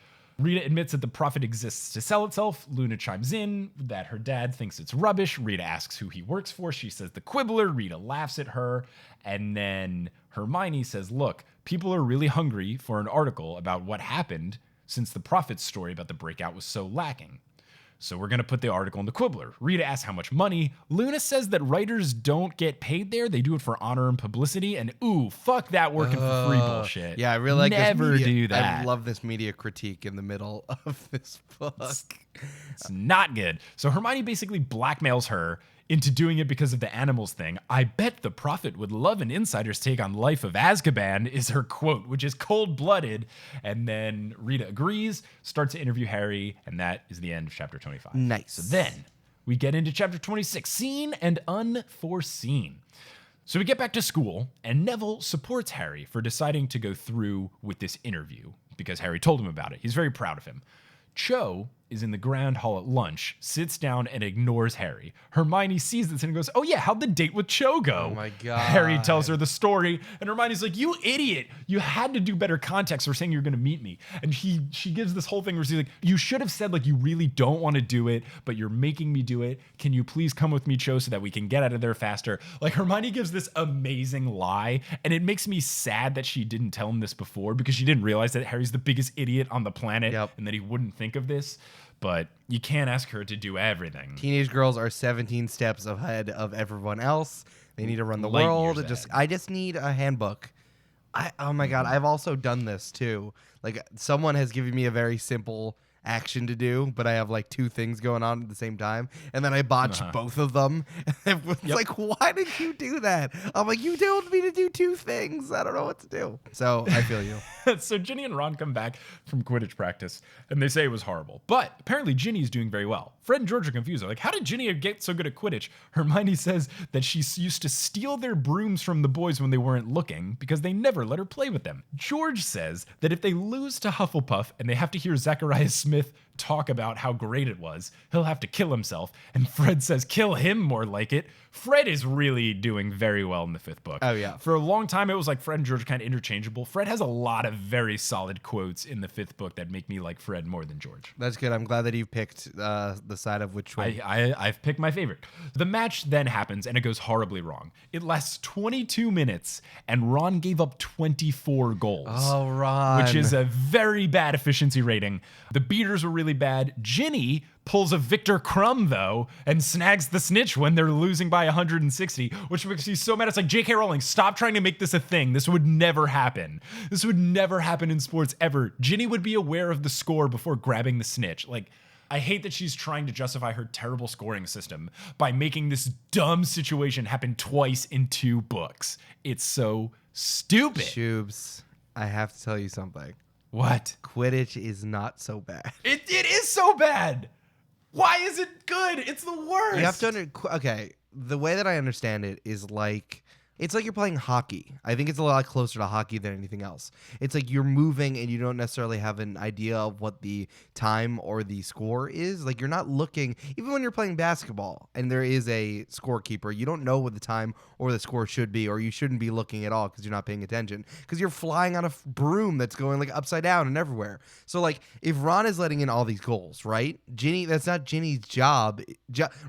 Rita admits that the Prophet exists to sell itself. Luna chimes in that her dad thinks it's rubbish. Rita asks who he works for. She says the Quibbler. Rita laughs at her. And then Hermione says, look, people are really hungry for an article about what happened since the Prophet's story about the breakout was so lacking. So we're going to put the article in the Quibbler. Rita asks how much money. Luna says that writers don't get paid there. They do it for honor and publicity. And ooh, fuck that working for free bullshit. Yeah, I really like Never this do media, that. I love this media critique in the middle of this book. It's not good. So Hermione basically blackmails her into doing it because of the animals thing. I bet the Prophet would love an insider's take on life of Azkaban is her quote, which is cold-blooded. And then Rita agrees, starts to interview Harry, and that is the end of chapter 25. Nice. So then we get into chapter 26, Seen and Unforeseen. So we get back to school, and Neville supports Harry for deciding to go through with this interview because Harry told him about it. He's very proud of him. Cho is in the grand hall at lunch, sits down and ignores Harry. Hermione sees this and goes, oh yeah, how'd the date with Cho go? Oh my God. Harry tells her the story, and Hermione's like, you idiot. You had to do better context for saying you're going to meet me. And she gives this whole thing where she's like, you should have said like you really don't want to do it, but you're making me do it. Can you please come with me, Cho, so that we can get out of there faster? Like, Hermione gives this amazing lie, and it makes me sad that she didn't tell him this before because she didn't realize that Harry's the biggest idiot on the planet and that he wouldn't think of this. But you can't ask her to do everything. Teenage girls are 17 steps ahead of everyone else. They need to run the Light world. years I just need a handbook. Oh my God, I've also done this too. Like, someone has given me a very simple action to do, but I have like two things going on at the same time, and then I botched both of them. It's like, why did you do that? I'm like, you told me to do two things. I don't know what to do. So I feel you. So Ginny and Ron come back from Quidditch practice, and they say it was horrible. But apparently Ginny's doing very well. Fred and George are confused. They're like, how did Ginny get so good at Quidditch? Hermione says that she used to steal their brooms from the boys when they weren't looking because they never let her play with them. George says that if they lose to Hufflepuff and they have to hear Zachariah Smith talk about how great it was, he'll have to kill himself. And Fred says, kill him, more like it. Fred is really doing very well in the fifth book. Oh, yeah. For a long time, it was like Fred and George kind of interchangeable. Fred has a lot of very solid quotes in the fifth book that make me like Fred more than George. That's good. I'm glad that you picked the side of which one. I've picked my favorite. The match then happens, and it goes horribly wrong. It lasts 22 minutes, and Ron gave up 24 goals. Oh, Ron. Which is a very bad efficiency rating. The beaters were really bad. Ginny pulls a Victor Crumb, though, and snags the snitch when they're losing by 160, which makes me so mad. It's like, J.K. Rowling, stop trying to make this a thing. This would never happen. This would never happen in sports ever. Ginny would be aware of the score before grabbing the snitch. Like, I hate that she's trying to justify her terrible scoring system by making this dumb situation happen twice in 2 books. It's so stupid. Shoobs. I have to tell you something. What? Quidditch is not so bad. It is so bad. Why is it good? It's the worst. You have to okay, the way that I understand it is like it's like you're playing hockey. I think it's a lot closer to hockey than anything else. It's like you're moving and you don't necessarily have an idea of what the time or the score is. Like you're not looking, even when you're playing basketball and there is a scorekeeper, you don't know what the time or the score should be, or you shouldn't be looking at all because you're not paying attention because you're flying on a broom that's going like upside down and everywhere. So like if Ron is letting in all these goals, right? Ginny, that's not Ginny's job.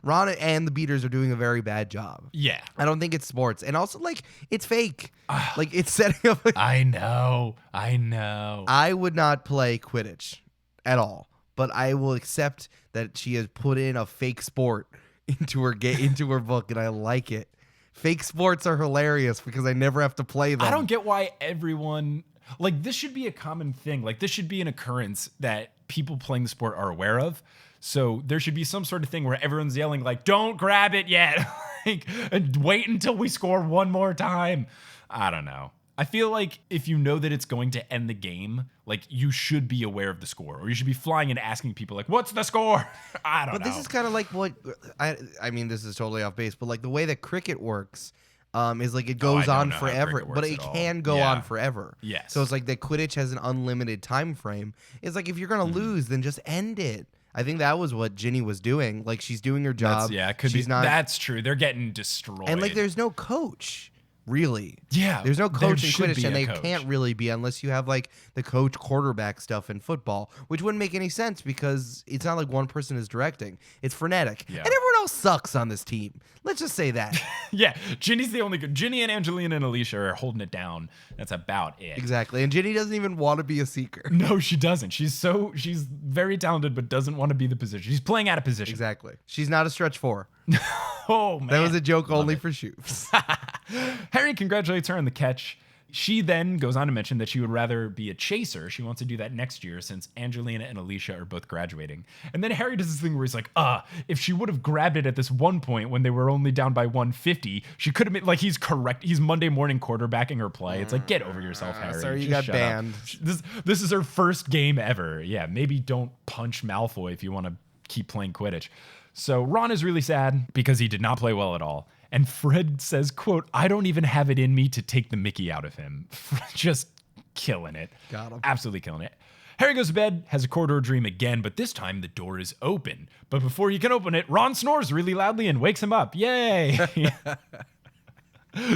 Ron and the Beaters are doing a very bad job. Yeah. I don't think it's sports. And also, like, it's fake. Like, it's setting up. I know. I would not play Quidditch at all, but I will accept that she has put in a fake sport into her book, and I like it. Fake sports are hilarious because I never have to play them. I don't get why everyone... Like, this should be a common thing. Like, this should be an occurrence that people playing the sport are aware of. So there should be some sort of thing where everyone's yelling, like, don't grab it yet. Like, and wait until we score one more time. I don't know. I feel like if you know that it's going to end the game, like, you should be aware of the score. Or you should be flying and asking people, like, what's the score? I don't know. But this is kind of like what... I mean, this is totally off base, but, like, the way that cricket works... is like it goes on forever, but it can go on forever. Yes. So it's like that Quidditch has an unlimited time frame. It's like if you're gonna lose, then just end it. I think that was what Ginny was doing. Like she's doing her job. It could be. That's true. They're getting destroyed. And like there's no coach. Really. Yeah. There's no coach in Quidditch, and they coach. can't really be unless you have like the coach quarterback stuff in football, which wouldn't make any sense because it's not like one person is directing. It's frenetic. Yeah. And everyone else sucks on this team. Let's just say that. Yeah. Ginny's the only good. Ginny and Angelina and Alicia are holding it down. That's about it. Exactly. And Ginny doesn't even want to be a seeker. No, she doesn't. She's very talented, but doesn't want to be the position. She's playing out of position. Exactly. She's not a stretch four. Oh, man. That was a joke only for Shoops. Harry congratulates her on the catch. She then goes on to mention that she would rather be a chaser. She wants to do that next year since Angelina and Alicia are both graduating. And then Harry does this thing where he's like, if she would have grabbed it at this one point when they were only down by 150, she could have made, like, he's correct. He's Monday morning quarterbacking her play. It's like, get over yourself, Harry. Sorry, you got banned. This is her first game ever. Yeah, maybe don't punch Malfoy if you want to keep playing Quidditch. So Ron is really sad because he did not play well at all. And Fred says, quote, I don't even have it in me to take the mickey out of him. Just killing it. Got him. Absolutely killing it. Harry goes to bed, has a corridor dream again, but this time the door is open. But before he can open it, Ron snores really loudly and wakes him up. Yay!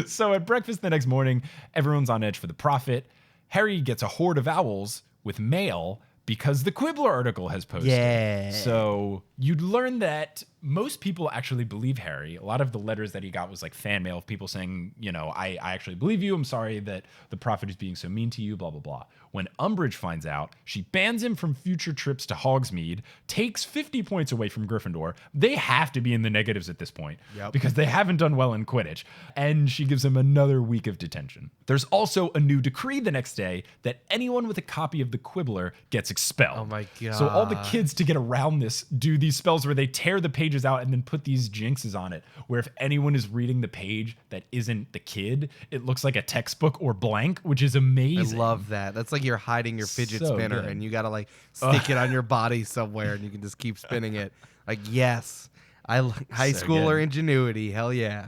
So at breakfast the next morning, everyone's on edge for the prophet. Harry gets a hoard of owls with mail because the Quibbler article has posted. Yeah. So you'd learn that most people actually believe Harry. A lot of the letters that he got was like fan mail of people saying, you know, I actually believe you. I'm sorry that the prophet is being so mean to you, blah, blah, blah. When Umbridge finds out, she bans him from future trips to Hogsmeade, takes 50 points away from Gryffindor. They have to be in the negatives at this point because they haven't done well in Quidditch. And she gives him another week of detention. There's also a new decree the next day that anyone with a copy of the Quibbler gets expelled. Oh my God. So all the kids to get around this do these spells where they tear the pages out and then put these jinxes on it, where if anyone is reading the page that isn't the kid, it looks like a textbook or blank, which is amazing. I love that. That's like you're hiding your fidget So spinner good. and you gotta like stick it on your body somewhere and you can just keep spinning it. Like, yes. High So schooler good. ingenuity. Hell yeah.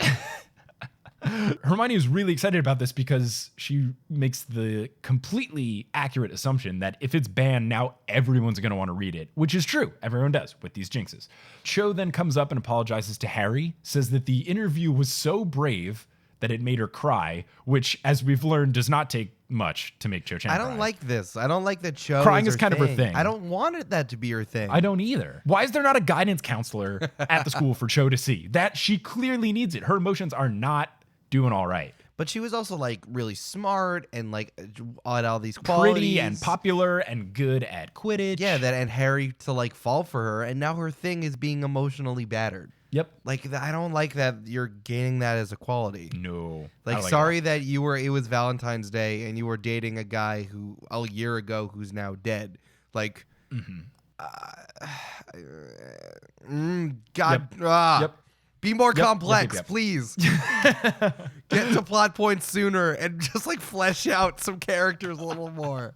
Hermione is really excited about this because she makes the completely accurate assumption that if it's banned, now everyone's going to want to read it, which is true. Everyone does with these jinxes. Cho then comes up and apologizes to Harry, says that the interview was so brave that it made her cry, which, as we've learned, does not take much to make Cho Chang I don't cry. like this. I don't like that Cho Crying is is kind of her thing. I don't want that to be her thing. I don't either. Why is there not a guidance counselor at the school for Cho to see? That she clearly needs it. Her emotions are not doing all right. But she was also like really smart and like had all these qualities. Pretty and popular and good at Quidditch. Yeah, and Harry to like fall for her, and now her thing is being emotionally battered. Yep. Like I don't like that you're gaining that as a quality. No. Like, I like sorry that it was Valentine's Day and you were dating a guy who a year ago who's now dead. Like, God, Yep. Be more Yep, complex, yep. please. Get to plot points sooner and just like flesh out some characters a little more.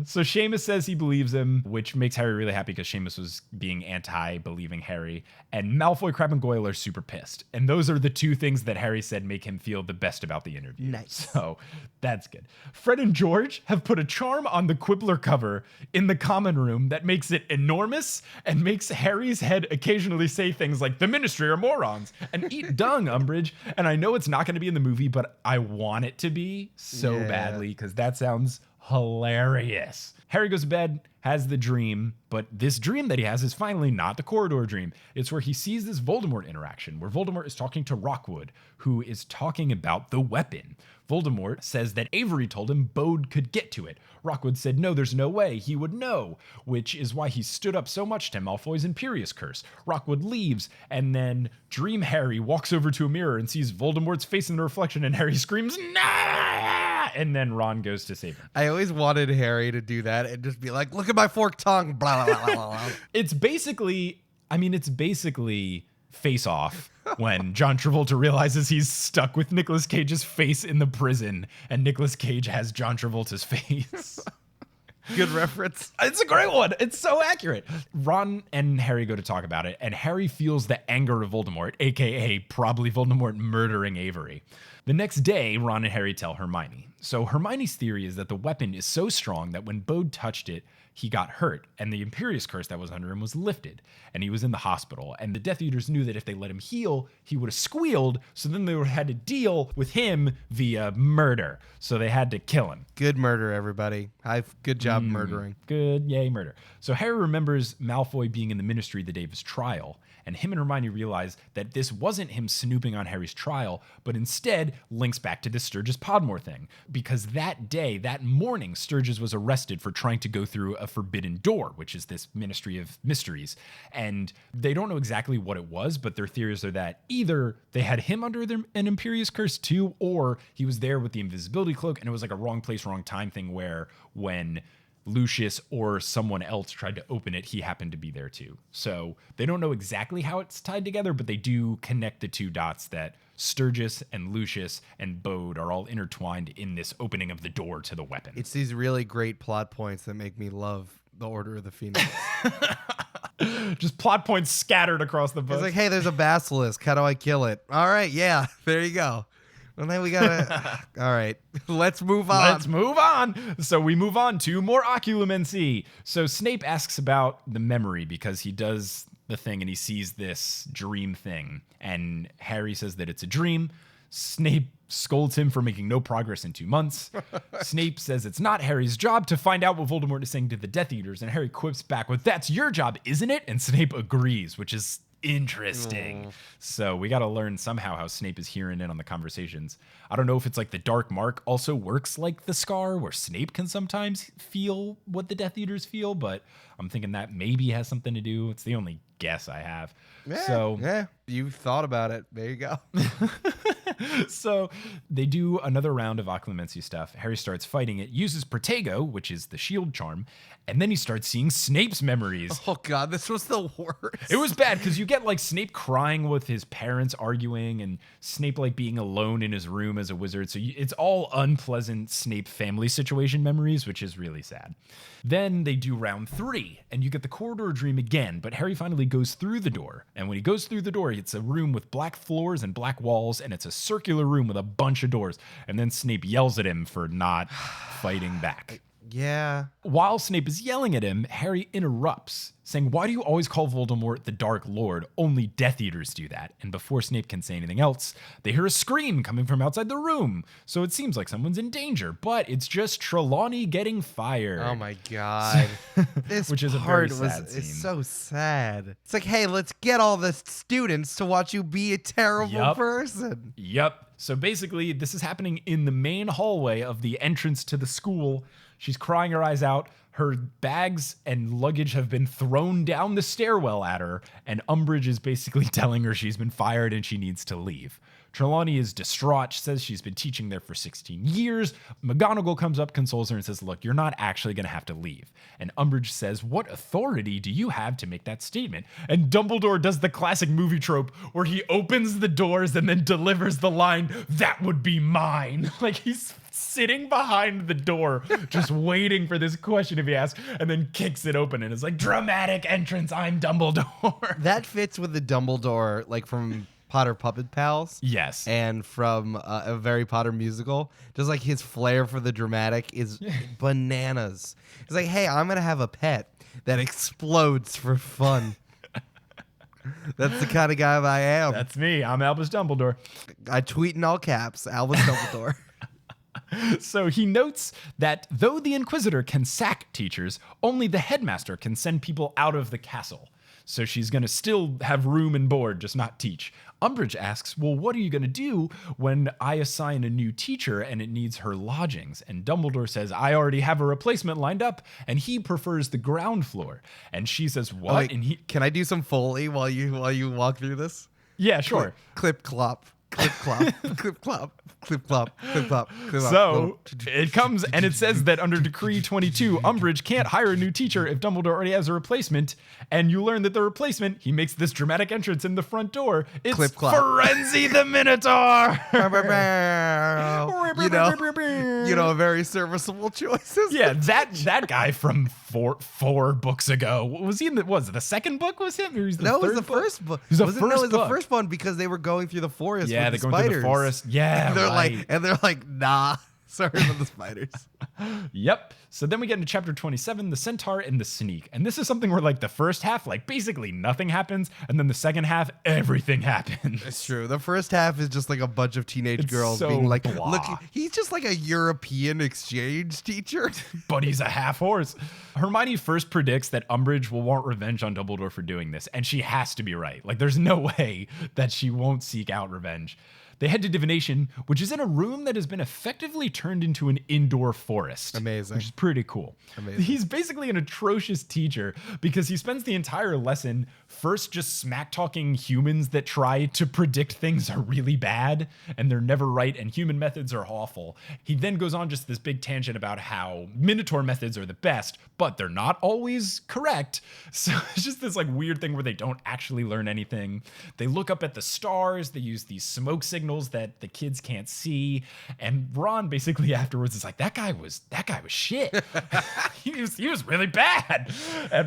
So Seamus says he believes him, which makes Harry really happy because Seamus was being anti-believing Harry. And Malfoy, Crabbe, and Goyle are super pissed. And those are the two things that Harry said make him feel the best about the interview. Nice. So that's good. Fred and George have put a charm on the Quibbler cover in the common room that makes it enormous and makes Harry's head occasionally say things like, the Ministry are morons, and eat dung, Umbridge. And I know it's not going to be in the movie, but I want it to be so badly because that sounds hilarious. Harry goes to bed, has the dream, but this dream that he has is finally not the corridor dream. It's where he sees this Voldemort interaction, where Voldemort is talking to Rockwood, who is talking about the weapon. Voldemort says that Avery told him Bode could get to it. Rockwood said, no, there's no way he would know, which is why he stood up so much to Malfoy's Imperious Curse. Rockwood leaves, and then Dream Harry walks over to a mirror and sees Voldemort's face in the reflection, and Harry screams, nah! And then Ron goes to save him. I always wanted Harry to do that and just be like, look at my forked tongue, blah, blah, blah, blah, blah. It's basically Face Off when John Travolta realizes he's stuck with Nicolas Cage's face in the prison and Nicolas Cage has John Travolta's face. Good reference. It's a great one. It's so accurate. Ron and Harry go to talk about it, and Harry feels the anger of Voldemort, aka probably Voldemort murdering Avery. The next day, Ron and Harry tell Hermione. So Hermione's theory is that the weapon is so strong that when Bode touched it, he got hurt, and the Imperious Curse that was under him was lifted, and he was in the hospital. And the Death Eaters knew that if they let him heal, he would have squealed, so then they would have had to deal with him via murder. So they had to kill him. Good murder, everybody. Good job murdering. Good, yay, murder. So Harry remembers Malfoy being in the Ministry the day of his trial, and him and Hermione realize that this wasn't him snooping on Harry's trial, but instead links back to the Sturgis Podmore thing. Because that day, that morning, Sturgis was arrested for trying to go through a forbidden door, which is this Ministry of Mysteries. And they don't know exactly what it was, but their theories are that either they had him under an Imperious Curse too, or he was there with the invisibility cloak, and it was like a wrong place, wrong time thing where when Lucius or someone else tried to open it, he happened to be there too. So they don't know exactly how it's tied together, but they do connect the two dots that Sturgis and Lucius and Bode are all intertwined in this opening of the door to the weapon. It's these really great plot points that make me love the Order of the Phoenix. Just plot points scattered across the book. It's like, hey, there's a basilisk. How do I kill it? All right, yeah, there you go. Well, then we gotta. All right, let's move on. Let's move on. So we move on to more occlumency. So Snape asks about the memory because he does the thing and he sees this dream thing. And Harry says that it's a dream. Snape scolds him for making no progress in 2 months. Snape says it's not Harry's job to find out what Voldemort is saying to the Death Eaters. And Harry quips back with, that's your job, isn't it? And Snape agrees, which is interesting. So we got to learn somehow how Snape is hearing in on the conversations. I don't know if it's like the Dark Mark also works like the scar where Snape can sometimes feel what the Death Eaters feel, but I'm thinking that maybe has something to do. It's the only guess I have. Yeah, you've thought about it. There you go. So they do another round of occlumency stuff. Harry starts fighting it, uses Protego, which is the shield charm, and then he starts seeing Snape's memories. Oh God, this was the worst. It was bad because you get like Snape crying with his parents arguing and Snape like being alone in his room as a wizard. So it's all unpleasant Snape family situation memories, which is really sad. Then they do round 3 and you get the corridor dream again, but Harry finally goes through the door. And when he goes through the door, it's a room with black floors and black walls, and it's a circular room with a bunch of doors. And then Snape yells at him for not fighting back. Yeah. While Snape is yelling at him, Harry interrupts, saying, why do you always call Voldemort the Dark Lord? Only Death Eaters do that. And before Snape can say anything else, they hear a scream coming from outside the room. So it seems like someone's in danger, but it's just Trelawney getting fired. Oh my God. This which is part a very sad scene. is so sad. It's like, hey, let's get all the students to watch you be a terrible person. Yep. So basically, this is happening in the main hallway of the entrance to the school. She's crying her eyes out. Her bags and luggage have been thrown down the stairwell at her, and Umbridge is basically telling her she's been fired and she needs to leave. Trelawney is distraught. She says she's been teaching there for 16 years. McGonagall comes up, consoles her, and says, look, you're not actually going to have to leave. And Umbridge says, what authority do you have to make that statement? And Dumbledore does the classic movie trope where he opens the doors and then delivers the line, that would be mine. Like he's sitting behind the door, just waiting for this question to be asked, and then kicks it open and is like, dramatic entrance, I'm Dumbledore. That fits with the Dumbledore, like from Potter Puppet Pals. Yes. And from a Harry Potter musical. Just like his flair for the dramatic is bananas. He's like, hey, I'm going to have a pet that explodes for fun. That's the kind of guy I am. That's me. I'm Albus Dumbledore. I tweet in all caps, Albus Dumbledore. So he notes that though the Inquisitor can sack teachers, only the headmaster can send people out of the castle. So she's going to still have room and board, just not teach. Umbridge asks, well, what are you going to do when I assign a new teacher and it needs her lodgings? And Dumbledore says, I already have a replacement lined up, and he prefers the ground floor. And she says, what? Oh, wait, and he, can I do some Foley while you walk through this? yeah, sure. Clip clop. Clip clop. Clip clop. Clip clop. Clip clop. Clip clop. So it comes and it says that under Decree 22, Umbridge can't hire a new teacher if Dumbledore already has a replacement. And you learn that the replacement, he makes this dramatic entrance in the front door. It's Clip clop. Firenze the Minotaur. Very serviceable choices. Yeah, that guy from four books ago. Was he in the second book was him? Or was the No, it was third the first book. It was the Was it- first no, it was the book. first one because they were going through the forest. Yeah, with they're the going through the spiders. forest. Yeah, And they're right. like, nah. Sorry about the spiders. Yep. So then we get into chapter 27, the Centaur and the Sneak. And this is something where like the first half, like basically nothing happens. And then the second half, everything happens. It's true. The first half is just like a bunch of teenage It's girls so being like, blah. look, he's just like a European exchange teacher. But he's a half horse. Hermione first predicts that Umbridge will want revenge on Dumbledore for doing this. And she has to be right. Like there's no way that she won't seek out revenge. They head to divination, which is in a room that has been effectively turned into an indoor forest. Amazing. Which is pretty cool. Amazing. He's basically an atrocious teacher because he spends the entire lesson first just smack talking humans that try to predict things are really bad and they're never right and human methods are awful. He then goes on just this big tangent about how Minotaur methods are the best, but they're not always correct. So it's just this like weird thing where they don't actually learn anything. They look up at the stars. They use these smoke signals that the kids can't see. And Ron basically afterwards is like, that guy was shit. he was really bad.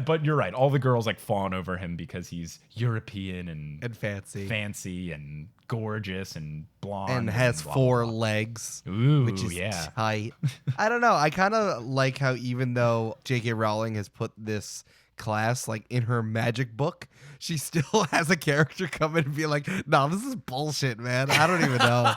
But you're right. All the girls like fawn over him because he's European and fancy and gorgeous and blonde And has blah, 4 blah, blah. legs. Ooh, Which is yeah. tight. I don't know. I kind of like how even though J.K. Rowling has put this class like in her magic book, she still has a character come in and be like, no, this is bullshit, man. I don't even know.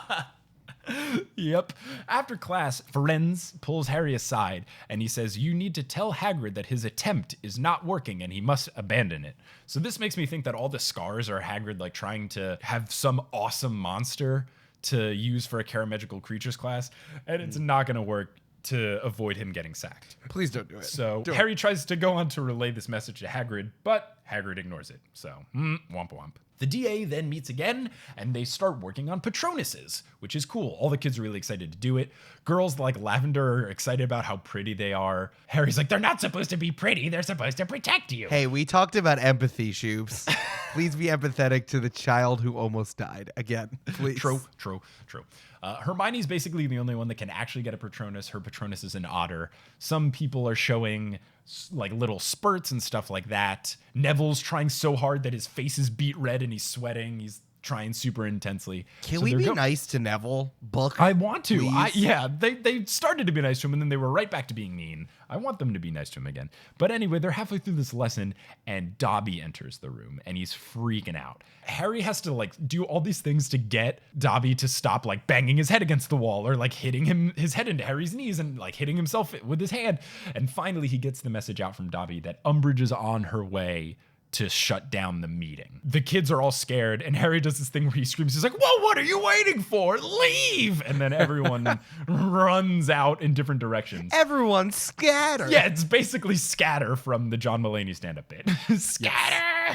Yep. After class, Firenze pulls Harry aside and he says, you need to tell Hagrid that his attempt is not working and he must abandon it. So this makes me think that all the scars are Hagrid like trying to have some awesome monster to use for a Charamagical Creatures class, and it's not going to work to avoid him getting sacked. Please don't do it. So Don't. Harry tries to go on to relay this message to Hagrid, but Hagrid ignores it. So, womp womp. The DA then meets again, and they start working on Patronuses, which is cool. All the kids are really excited to do it. Girls like Lavender are excited about how pretty they are. Harry's like, they're not supposed to be pretty. They're supposed to protect you. Hey, we talked about empathy, Shoobs. Please be empathetic to the child who almost died. Again, please. True. Hermione's basically the only one that can actually get a Patronus. Her Patronus is an otter. Some people are showing like little spurts and stuff like that. Neville's trying so hard that his face is beet red and he's sweating. He's trying super intensely. Can we be nice to Neville? Book. I want to. Please? They started to be nice to him and then they were right back to being mean. I want them to be nice to him again. But anyway, they're halfway through this lesson and Dobby enters the room and he's freaking out. Harry has to like do all these things to get Dobby to stop like banging his head against the wall or like hitting his head into Harry's knees and like hitting himself with his hand. And finally he gets the message out from Dobby that Umbridge is on her way to shut down the meeting. The kids are all scared and Harry does this thing where he screams, he's like, whoa, what are you waiting for? Leave! And then everyone runs out in different directions. Everyone scatter. Yeah, it's basically scatter from the John Mulaney stand-up bit. Scatter!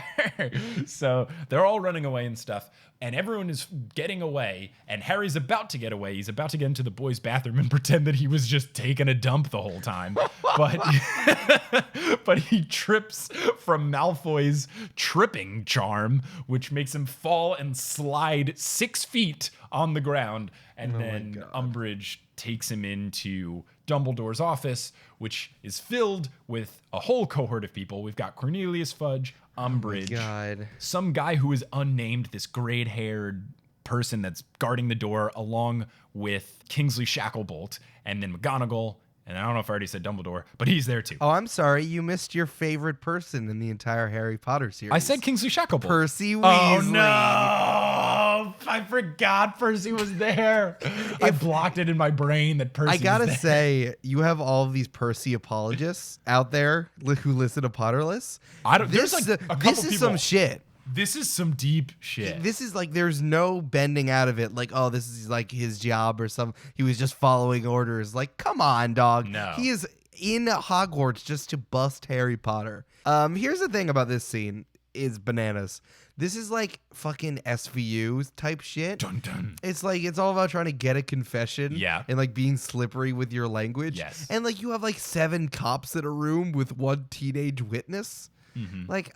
So they're all running away and stuff, and everyone is getting away, and Harry's about to get away. He's about to get into the boys' bathroom and pretend that he was just taking a dump the whole time. But he trips from Malfoy's tripping charm, which makes him fall and slide 6 feet on the ground. And then Umbridge takes him into Dumbledore's office, which is filled with a whole cohort of people. We've got Cornelius Fudge, Umbridge, some guy who is unnamed, this gray-haired person that's guarding the door, along with Kingsley Shacklebolt, and then McGonagall. And I don't know if I already said Dumbledore, but he's there too. Oh, I'm sorry. You missed your favorite person in the entire Harry Potter series. I said Kingsley Shacklebolt. Percy Weasley. Oh, no. I forgot Percy was there. I blocked it in my brain that Percy was there. I gotta say, you have all of these Percy apologists out there who listen to Potterless. There's like a couple This is people. some shit. This is some deep shit. This is like, there's no bending out of it. Like, oh, this is like his job or something. He was just following orders. Like, come on, dog. No. He is in Hogwarts just to bust Harry Potter. Here's the thing about this scene is bananas. This is like fucking SVU type shit. Dun, dun. It's like, it's all about trying to get a confession. Yeah. And like being slippery with your language. Yes. And like you have like 7 cops in a room with 1 teenage witness. Mm-hmm. Like,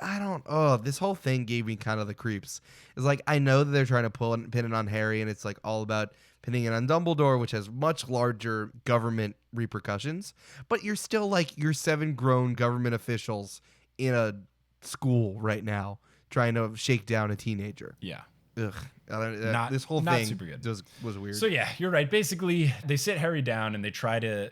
this whole thing gave me kind of the creeps. It's like, I know that they're trying to pin it on Harry, and it's like all about pinning it on Dumbledore, which has much larger government repercussions. But you're still like, you're 7 grown government officials in a school right now trying to shake down a teenager. Yeah. Ugh. This whole not thing super good. was weird. So yeah, you're right. Basically, they sit Harry down and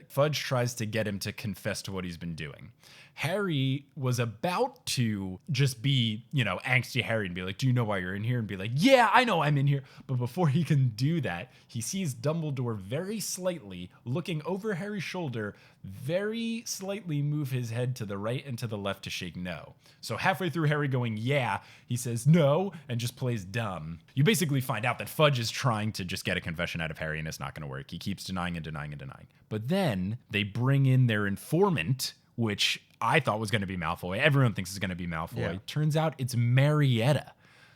Fudge tries to get him to confess to what he's been doing. Harry was about to just be, angsty Harry and be like, do you know why you're in here? And be like, yeah, I know I'm in here. But before he can do that, he sees Dumbledore very slightly looking over Harry's shoulder, very slightly move his head to the right and to the left to shake no. So halfway through Harry going, yeah, he says no and just plays dumb. You basically find out that Fudge is trying to just get a confession out of Harry, and it's not going to work. He keeps denying and denying and denying. But then they bring in their informant, which I thought was going to be Malfoy. Everyone thinks it's going to be Malfoy. Yeah. Turns out it's Marietta.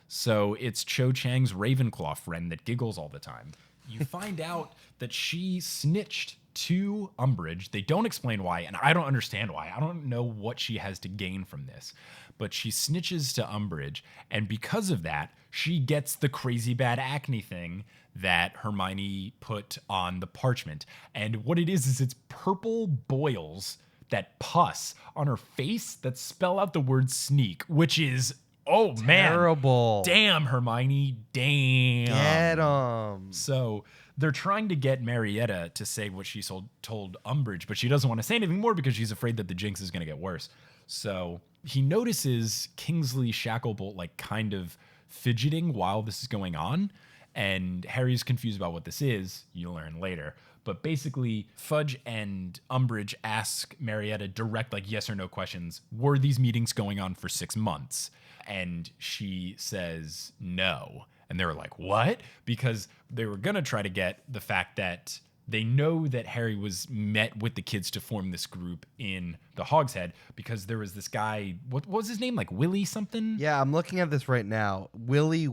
So it's Cho Chang's Ravenclaw friend that giggles all the time. You find out that she snitched to Umbridge. They don't explain why, and I don't understand why. I don't know what she has to gain from this. But she snitches to Umbridge, and because of that, she gets the crazy bad acne thing that Hermione put on the parchment. And what it is it's purple boils that pus on her face that spell out the word sneak, which is, oh man. Terrible. Damn, Hermione. Damn. Get 'em. So they're trying to get Marietta to say what she told Umbridge, but she doesn't want to say anything more because she's afraid that the jinx is going to get worse. So he notices Kingsley Shacklebolt like kind of fidgeting while this is going on, and Harry's confused about what this is. You'll learn later. But basically, Fudge and Umbridge ask Marietta direct, like, yes or no questions. Were these meetings going on for 6 months? And she says no. And they were like, what? Because they were going to try to get the fact that they know that Harry was met with the kids to form this group in the Hogshead because there was this guy, what was his name? Like Willie something? Yeah, I'm looking at this right now. Willie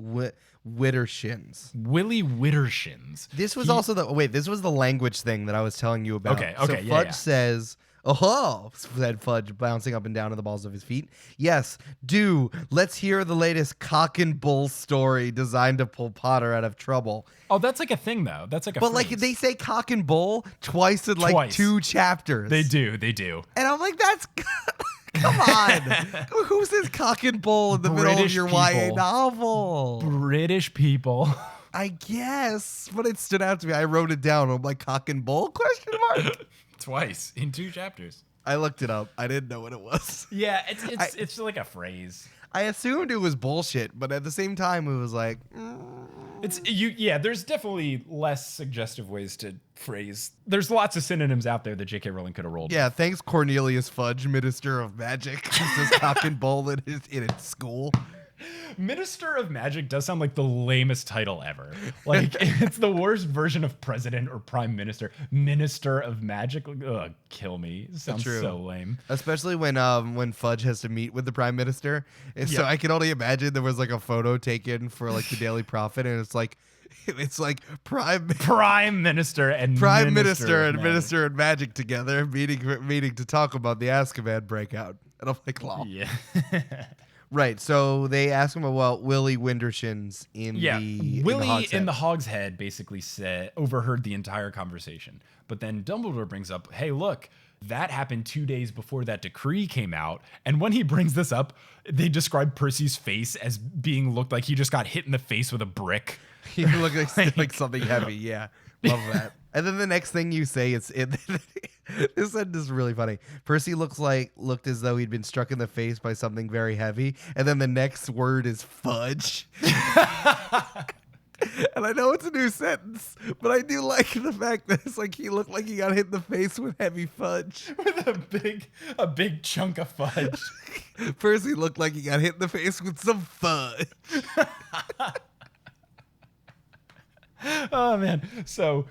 Wittershins. Willie Wittershins. This was this was the language thing that I was telling you about. Okay, So yeah, Fudge yeah. says, oh, said Fudge, bouncing up and down on the balls of his feet. Yes, do. Let's hear the latest cock and bull story designed to pull Potter out of trouble. Oh, that's like a thing, though. That's like a But phrase. like they say cock and bull twice in like Twice. 2 chapters. They do. And I'm like, that's... Come on. Who says cock and bull in the middle of British your people. YA novel? British people. I guess, but it stood out to me. I wrote it down. I'm like, cock and bull? Question mark. Twice in 2 chapters. I looked it up. I didn't know what it was. Yeah, it's like a phrase. I assumed it was bullshit, but at the same time, it was like, There's definitely less suggestive ways to phrase. There's lots of synonyms out there that J.K. Rowling could have rolled. yeah, thanks Cornelius Fudge, Minister of Magic. Who says cock and bull in its school. Minister of Magic does sound like the lamest title ever. Like, it's the worst version of president or prime minister. Minister of Magic? Ugh, kill me. Sounds so lame. Especially when Fudge has to meet with the prime minister. And so I can only imagine there was like a photo taken for like the Daily Prophet, and it's like prime minister and minister and magic together meeting to talk about the Azkaban breakout. And I'm like, lol. Yeah. Right, so they ask him about Willie Wintershins Willie in the Hogshead basically overheard the entire conversation. But then Dumbledore brings up, hey, look, that happened 2 days before that decree came out. And when he brings this up, they describe Percy's face as looked like he just got hit in the face with a brick. He looked like something heavy, yeah. Love that. And then the next thing you say is this sentence is really funny. Percy looked as though he'd been struck in the face by something very heavy, and then the next word is fudge. And I know it's a new sentence, but I do like the fact that it's like he looked like he got hit in the face with heavy fudge. With a big chunk of fudge. Percy looked like he got hit in the face with some fudge. Oh man. So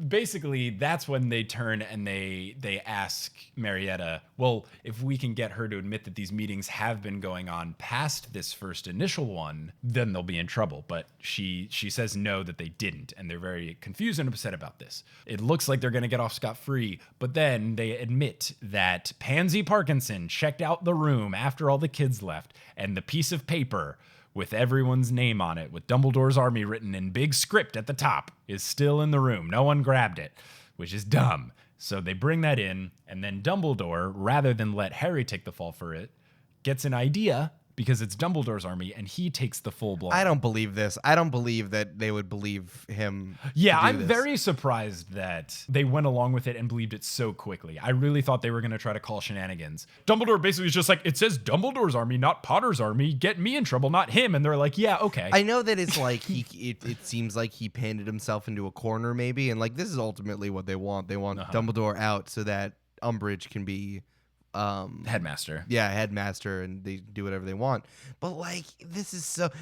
basically that's when they turn and they ask Marietta, well, if we can get her to admit that these meetings have been going on past this first initial one, then they'll be in trouble. But she says no, that they didn't, and they're very confused and upset about this. It looks like they're going to get off scot-free, but then they admit that Pansy Parkinson checked out the room after all the kids left, and the piece of paper with everyone's name on it, with Dumbledore's army written in big script at the top, is still in the room. No one grabbed it, which is dumb. So they bring that in, and then Dumbledore, rather than let Harry take the fall for it, gets an idea, because it's Dumbledore's army, and he takes the full blow. I don't believe this. I don't believe that they would believe him. Yeah, I'm very surprised that they went along with it and believed it so quickly. I really thought they were going to try to call shenanigans. Dumbledore basically is just like, it says Dumbledore's army, not Potter's army. Get me in trouble, not him. And they're like, yeah, okay. I know that it's like it seems like he painted himself into a corner maybe, and like this is ultimately what they want. They want Dumbledore out so that Umbridge can be headmaster. Yeah, headmaster, and they do whatever they want. But like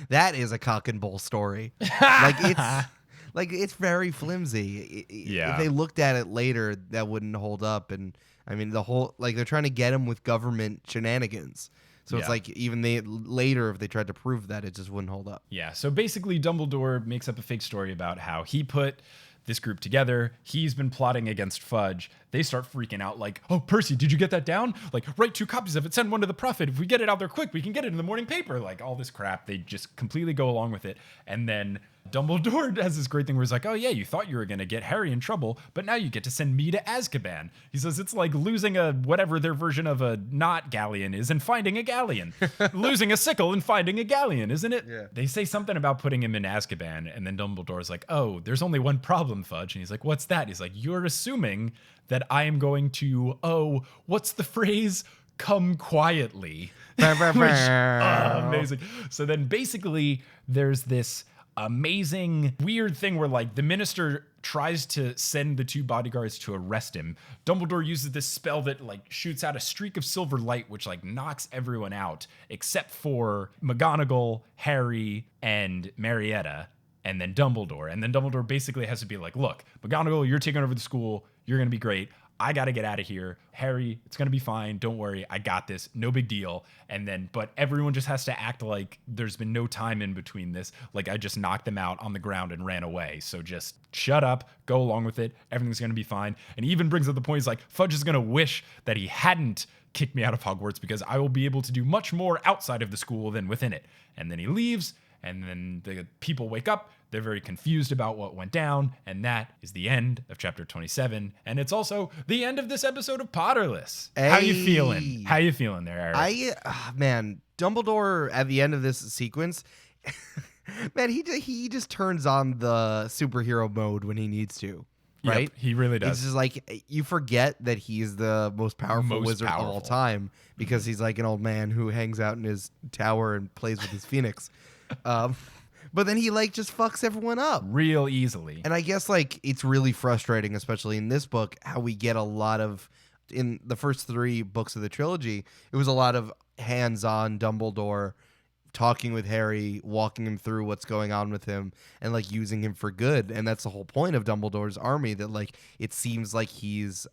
that is a cock and bull story. It's very flimsy. Yeah. If they looked at it later, that wouldn't hold up. And I mean, the whole they're trying to get him with government shenanigans. So it's like even later, if they tried to prove that, it just wouldn't hold up. Yeah. So basically, Dumbledore makes up a fake story about how he put this group together. He's been plotting against Fudge. They start freaking out like, oh, Percy, did you get that down? Like, write 2 copies of it, send one to the prophet. If we get it out there quick, we can get it in the morning paper. Like, all this crap. They just completely go along with it. And then Dumbledore has this great thing where he's like, oh yeah, you thought you were going to get Harry in trouble, but now you get to send me to Azkaban. He says it's like losing whatever their version of a not galleon is and finding a galleon. Losing a sickle and finding a galleon, isn't it? Yeah. They say something about putting him in Azkaban, and then Dumbledore's like, oh, there's only one problem, Fudge. And he's like, what's that? He's like, you're assuming that I am going to, what's the phrase? Come quietly. Amazing. So then basically there's this amazing weird thing where like the minister tries to send the 2 bodyguards to arrest him. Dumbledore uses this spell that like shoots out a streak of silver light which like knocks everyone out except for McGonagall, Harry, and Marietta, and then Dumbledore. And then Dumbledore basically has to be like, look, McGonagall, you're taking over the school. You're going to be great. I got to get out of here. Harry, it's going to be fine. Don't worry. I got this. No big deal. And then, but everyone just has to act like there's been no time in between this. Like I just knocked them out on the ground and ran away. So just shut up, go along with it. Everything's going to be fine. And he even brings up the point, he's like, Fudge is going to wish that he hadn't kicked me out of Hogwarts because I will be able to do much more outside of the school than within it. And then he leaves. And then the people wake up. They're very confused about what went down. And that is the end of chapter 27. And it's also the end of this episode of Potterless. Hey. How you feeling? How you feeling there, Eric? Man, Dumbledore at the end of this sequence, man, he just turns on the superhero mode when he needs to. Right? Yep, he really does. It's just like you forget that he's the most powerful wizard of all time because he's like an old man who hangs out in his tower and plays with his phoenix. But then he like just fucks everyone up real easily. And I guess like it's really frustrating, especially in this book, how we get a lot of, in the first 3 books of the trilogy, it was a lot of hands-on Dumbledore talking with Harry, walking him through what's going on with him, and like using him for good. And that's the whole point of Dumbledore's army, that like it seems like he's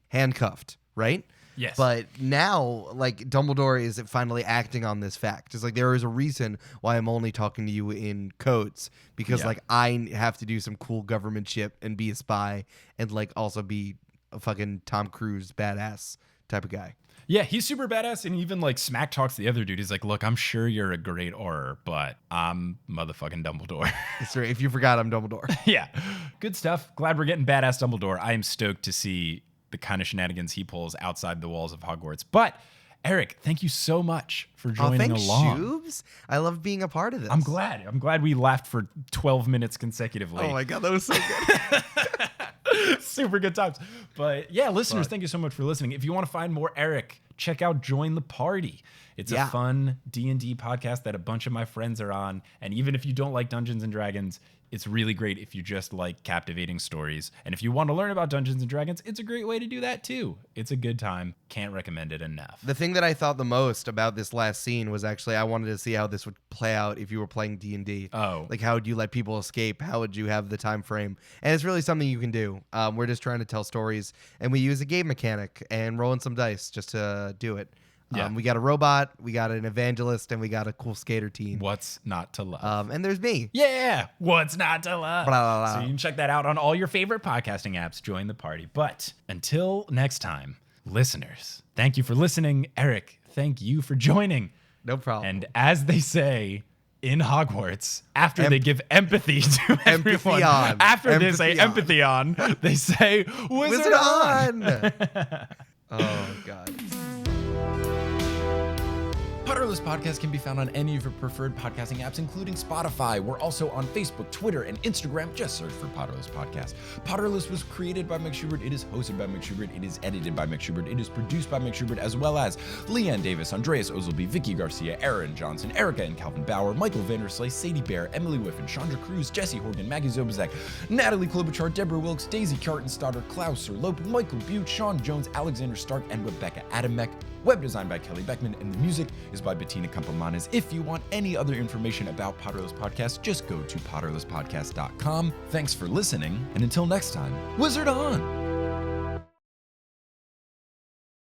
handcuffed, right? Yes. But now, like, Dumbledore is finally acting on this fact. It's like, there is a reason why I'm only talking to you in codes, because like I have to do some cool government shit and be a spy and like also be a fucking Tom Cruise badass type of guy. Yeah, he's super badass, and even like smack talks the other dude. He's like, look, I'm sure you're a great Auror, but I'm motherfucking Dumbledore. Sorry, if you forgot, I'm Dumbledore. Yeah, good stuff. Glad we're getting badass Dumbledore. I am stoked to see the kind of shenanigans he pulls outside the walls of Hogwarts. But Eric, thank you so much for joining along. Shubes. I love being a part of this. I'm glad. I'm glad we laughed for 12 minutes consecutively. Oh my God, that was so good. Super good times. But yeah, listeners, thank you so much for listening. If you want to find more Eric, check out Join the Party. It's a fun D&D podcast that a bunch of my friends are on. And even if you don't like Dungeons and Dragons, it's really great if you just like captivating stories. And if you want to learn about Dungeons and Dragons, it's a great way to do that too. It's a good time. Can't recommend it enough. The thing that I thought the most about this last scene was actually I wanted to see how this would play out if you were playing D&D. Oh. Like, how would you let people escape? How would you have the time frame? And it's really something you can do. We're just trying to tell stories, and we use a game mechanic and rolling some dice just to do it. Yeah. We got a robot, we got an evangelist, and we got a cool skater team. What's not to love? And there's me. Yeah, what's not to love? Blah, blah, blah. So you can check that out on all your favorite podcasting apps. Join the party. But until next time, listeners, thank you for listening. Eric, thank you for joining. No problem. And as they say in Hogwarts, after they give empathy to everyone, on. after they say Empathy on. empathy on, they say wizard on. Oh, God. Potterless Podcast can be found on any of your preferred podcasting apps, including Spotify. We're also on Facebook, Twitter, and Instagram. Just search for Potterless Podcast. Potterless was created by Mick Schubert. It is hosted by Mick Schubert. It is edited by Mick Schubert. It is produced by Mick Schubert, as well as Leanne Davis, Andreas Ozelby, Vicky Garcia, Aaron Johnson, Erica and Calvin Bauer, Michael Vanderslice, Sadie Bear, Emily Whiffen, Chandra Cruz, Jesse Horgan, Maggie Zobazek, Natalie Klobuchar, Deborah Wilkes, Daisy Kartenstadter, Klaus Serlope, Michael Butte, Sean Jones, Alexander Stark, and Rebecca Adamek. Web design by Kelly Beckman, and the music is by Bettina Campomanes. If you want any other information about Potterless Podcast, just go to potterlesspodcast.com. Thanks for listening, and until next time, Wizard on!